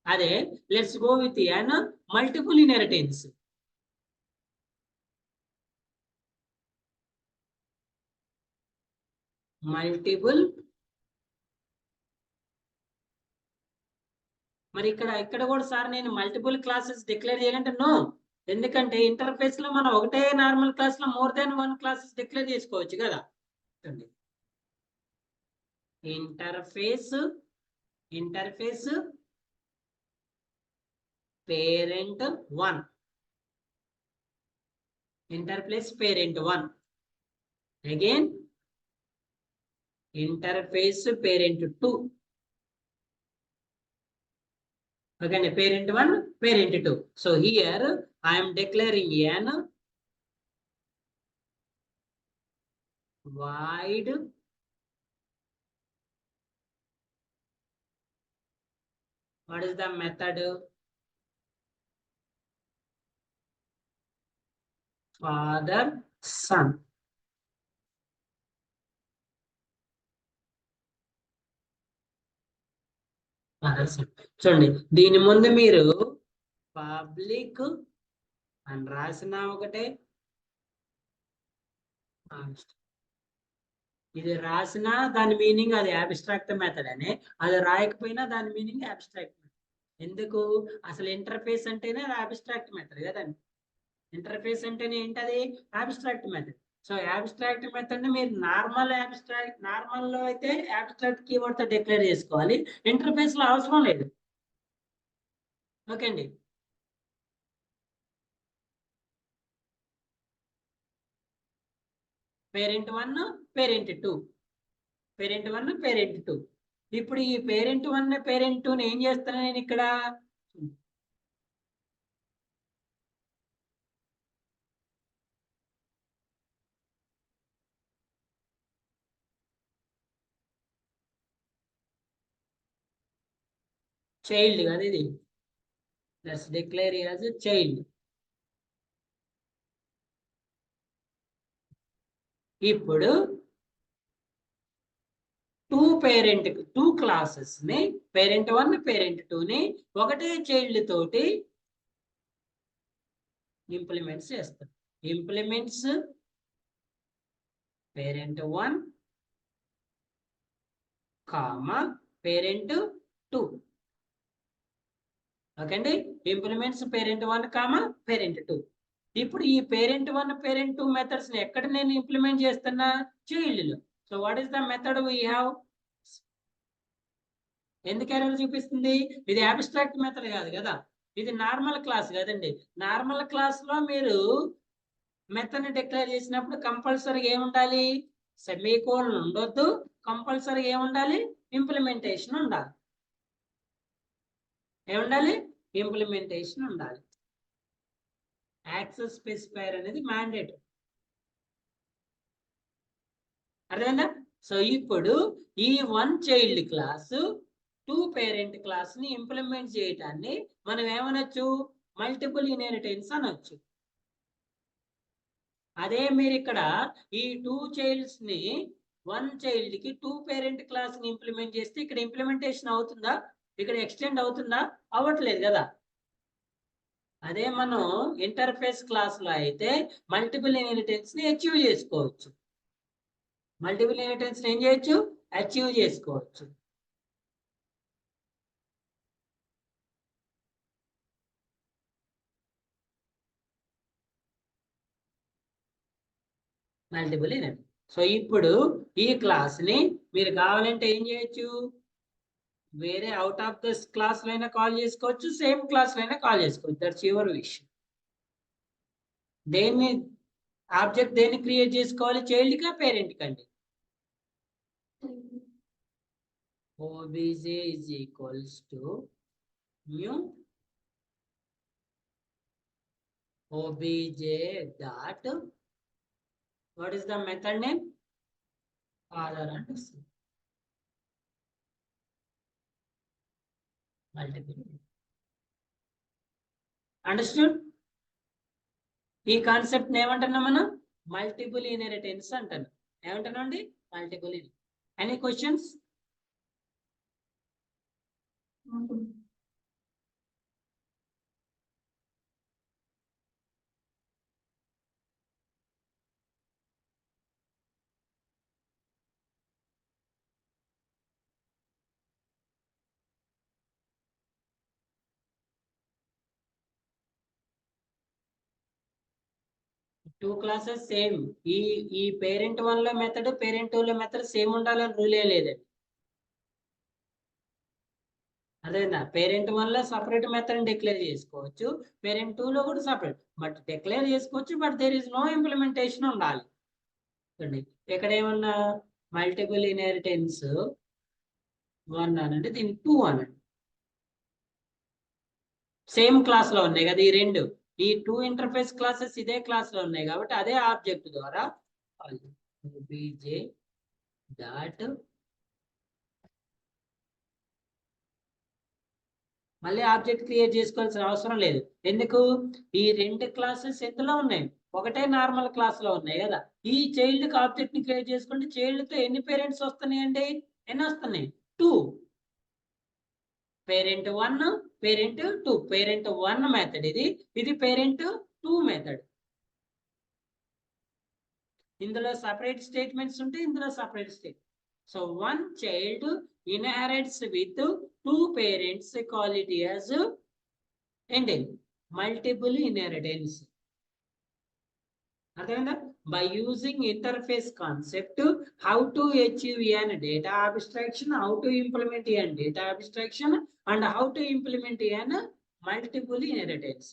A: అదే let's go with an multiple inheritance. Multiple మరి ఇక్కడ కూడా సార్ నేను మల్టిపుల్ క్లాసెస్ డిక్లేర్ చేయాలంటే నో. ఎందుకంటే ఇంటర్ఫేస్ లో మనం ఒకటే నార్మల్ క్లాస్ లో మోర్ దాన్ 1 క్లాసెస్ డిక్లేర్ చేసుకోవచ్చు కదా. Interface parent 1, interface parent 1, again interface parent 2. Okay, parent 1, parent 2. So here I am declaring an void what is the method father son. చూడండి దీని ముందు మీరు పబ్లిక్ అని రాసిన ఒకటే, ఇది రాసిన దాని మీనింగ్ అది అబ్స్ట్రాక్ట్ మెథడ్ అనే, అది రాయకపోయినా దాని మీనింగ్ అబ్స్ట్రాక్ట్. ఎందుకు అసలు ఇంటర్ఫేస్ అంటేనే అబ్స్ట్రాక్ట్ మెథడ్ కదండి. ఇంటర్ఫేస్ అంటేనే ఏంటది abstract method. So abstract method ని మీరు నార్మల్ లో అయితే అబ్స్ట్రాక్ట్ కీవర్డ్ తో డిక్లేర్ చేసుకోవాలి, ఇంటర్ఫేస్ లో అవసరం లేదు. ఓకే అండి. Parent 1, parent 2, parent 1, parent 2. ఇప్పుడు ఈ పేరెంట్ 1, పేరెంట్ 2 ఏం చేస్తాను నేను ఇక్కడ చైల్డ్ కదా ఇది, లెట్స్ డిక్లేర్ యాజ్ చైల్డ్. ఇప్పుడు టూ క్లాసెస్ ని పేరెంట్ 1, పేరెంట్ 2 ని ఒకటే చైల్డ్ తోటి ఇంప్లిమెంట్స్ చేస్తాం. Implements parent 1 comma parent 2. Okay అండి, ఇంప్లిమెంట్స్ పేరెంట్ 1 కామా పేరెంట్ 2. ఇప్పుడు ఈ పేరెంట్ 1, పేరెంట్ 2 మెథడ్స్ ని ఎక్కడ నేను ఇంప్లిమెంట్ చేస్తున్నా చైల్డ్ లో. So what is the method we have? ఎందుకు ఎర్రర్ చూపిస్తుంది? ఇది అబ్స్ట్రాక్ట్ మెథడ్ కాదు కదా, ఇది నార్మల్ క్లాస్ కదండి. నార్మల్ క్లాస్ లో మీరు మెథడ్ ని డిక్లేర్ చేసినప్పుడు కంపల్సరీగా ఏముండాలి? సెమీకోలన్ ఉండొద్దు, కంపల్సరీగా ఏముండాలి? ఇంప్లిమెంటేషన్ ఉండాలి. ఏముండాలి? ఇంప్లిమెంటేషన్ ఉండాలి. యాక్సెస్ స్పెసిఫైర్ అనేది మ్యాండేటరీ. అర్థమైందా? సో ఇప్పుడు ఈ 1 చైల్డ్ క్లాస్ 2 పేరెంట్ క్లాస్ ని ఇంప్లిమెంట్ చేయటాన్ని మనం ఏమనొచ్చు? మల్టిపుల్ ఇన్హెరిటెన్స్ అనొచ్చు. అదే మీరు ఇక్కడ ఈ 2 చైల్డ్స్ ని 1 చైల్డ్ కి 2 పేరెంట్ క్లాస్ ని ఇంప్లిమెంట్ చేస్తే ఇక్కడ ఇంప్లిమెంటేషన్ అవుతుందా? ఇక్కడ ఎక్స్టెండ్ అవుతుందా? అవ్వట్లేదు కదా. అదే మనం ఇంటర్ఫేస్ క్లాస్ లో అయితే మల్టిపుల్ ఇన్హెరిటెన్స్ ని అచీవ్ చేసుకోవచ్చు. మల్టిపుల్ ఇన్హెరిటెన్స్ ఏం చేయొచ్చు? అచీవ్ చేసుకోవచ్చు. Multiple inheritance. సో ఇప్పుడు ఈ క్లాస్ ని మీరు కావాలంటే ఏం చేయొచ్చు? వేరే అవుట్ ఆఫ్ దిస్ క్లాస్ లో అయినా కాల్ చేసుకోవచ్చు, సేమ్ క్లాస్ లో అయినా కాల్ చేసుకోవచ్చు. That's your wish. దేన్ని ఆబ్జెక్ట్ దేన్ని క్రియేట్ చేసుకోవాలి? చైల్డ్ కా పేరెంట్ కండి? obj is equals to new obj dot what is the method name? Father and son. Multiple. Understood? ఈ కాన్సెప్ట్ ఏమంటున్నాం మనం? మల్టిపుల్ ఇన్హెరిటెన్స్ అంటాను. ఏమంటానండి? Multiple inheritance. Any questions? 2 classes same. ఈ పేరెంట్ 1 లో మెథడ్, పేరెంట్ 2 లో మెథడ్ సేమ్ ఉండాలని రూలే లేదండి. అదేనా, పేరెంట్ 1 లో సపరేట్ మెథడ్ డిక్లేర్ చేసుకోవచ్చు, పేరెంట్ 2 లో కూడా సపరేట్, బట్ డిక్లేర్ చేసుకోవచ్చు, but there is no implementation ఉండాలి. చూడండి ఇక్కడ ఏమన్నా మల్టిపుల్ ఇన్హెరిటెన్స్ 1 అనండి, దీన్ని 2 అనండి. సేమ్ క్లాస్ లో ఉన్నాయి కదా ఈ రెండు, ఈ 2 ఇంటర్ఫేస్ క్లాసెస్ ఇదే క్లాస్ లో ఉన్నాయి కాబట్టి అదే ఆబ్జెక్ట్ ద్వారా బీజే డాట్ మళ్ళీ ఆబ్జెక్ట్ క్రియేట్ చేసుకోవాల్సిన అవసరం లేదు. ఎందుకు, ఈ రెండు క్లాసెస్ ఎందులో ఉన్నాయి, ఒకటే నార్మల్ క్లాస్ లో ఉన్నాయి కదా. ఈ చైల్డ్ కి ఆబ్జెక్ట్ ని క్రియేట్ చేసుకుంటే చైల్డ్ తో ఎన్ని పేరెంట్స్ వస్తున్నాయండి, ఎన్ని వస్తున్నాయి, 2. పేరెంట్ 1, పేరెంట్ 2, పేరెంట్ 1 మెథడ్ ఇది, ఇది పేరెంట్ 2 మెథడ్. ఇందులో సపరేట్ స్టేట్మెంట్స్ ఉంటే ఇందులో separate state. So 1 child inherits with 2 parents, call it as ఏంటి, మల్టిపుల్ ఇన్హెరిటెన్స్. అర్థమైందా? By using interface concept, how to achieve an data abstraction, how to implement an data abstraction, and how to implement an multiple inheritance.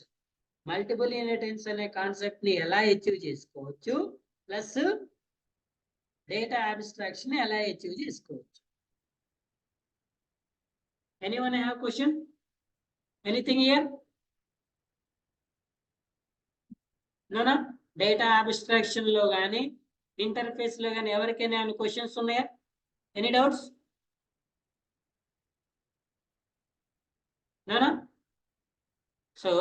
A: Multiple inheritance అనే concept ని ఎలా achieve చేసుకోవచ్చు, plus data abstraction ఎలా achieve చేసుకోవచ్చు. Anyone have question, anything here? నోనా, data abstraction లో కానీ interface లో కానీ ఎవరికైనా ఏమైనా క్వశ్చన్స్ ఉన్నాయా? Any doubts? నోనా? So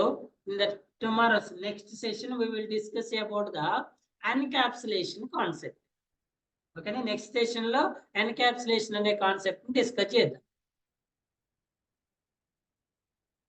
A: in the tomorrow's next session we will discuss about the encapsulation concept. ఓకేనా, నెక్స్ట్ సెషన్ లో ఎన్కాప్సులేషన్ అనే కాన్సెప్ట్ ని డిస్కస్ చేద్దాం.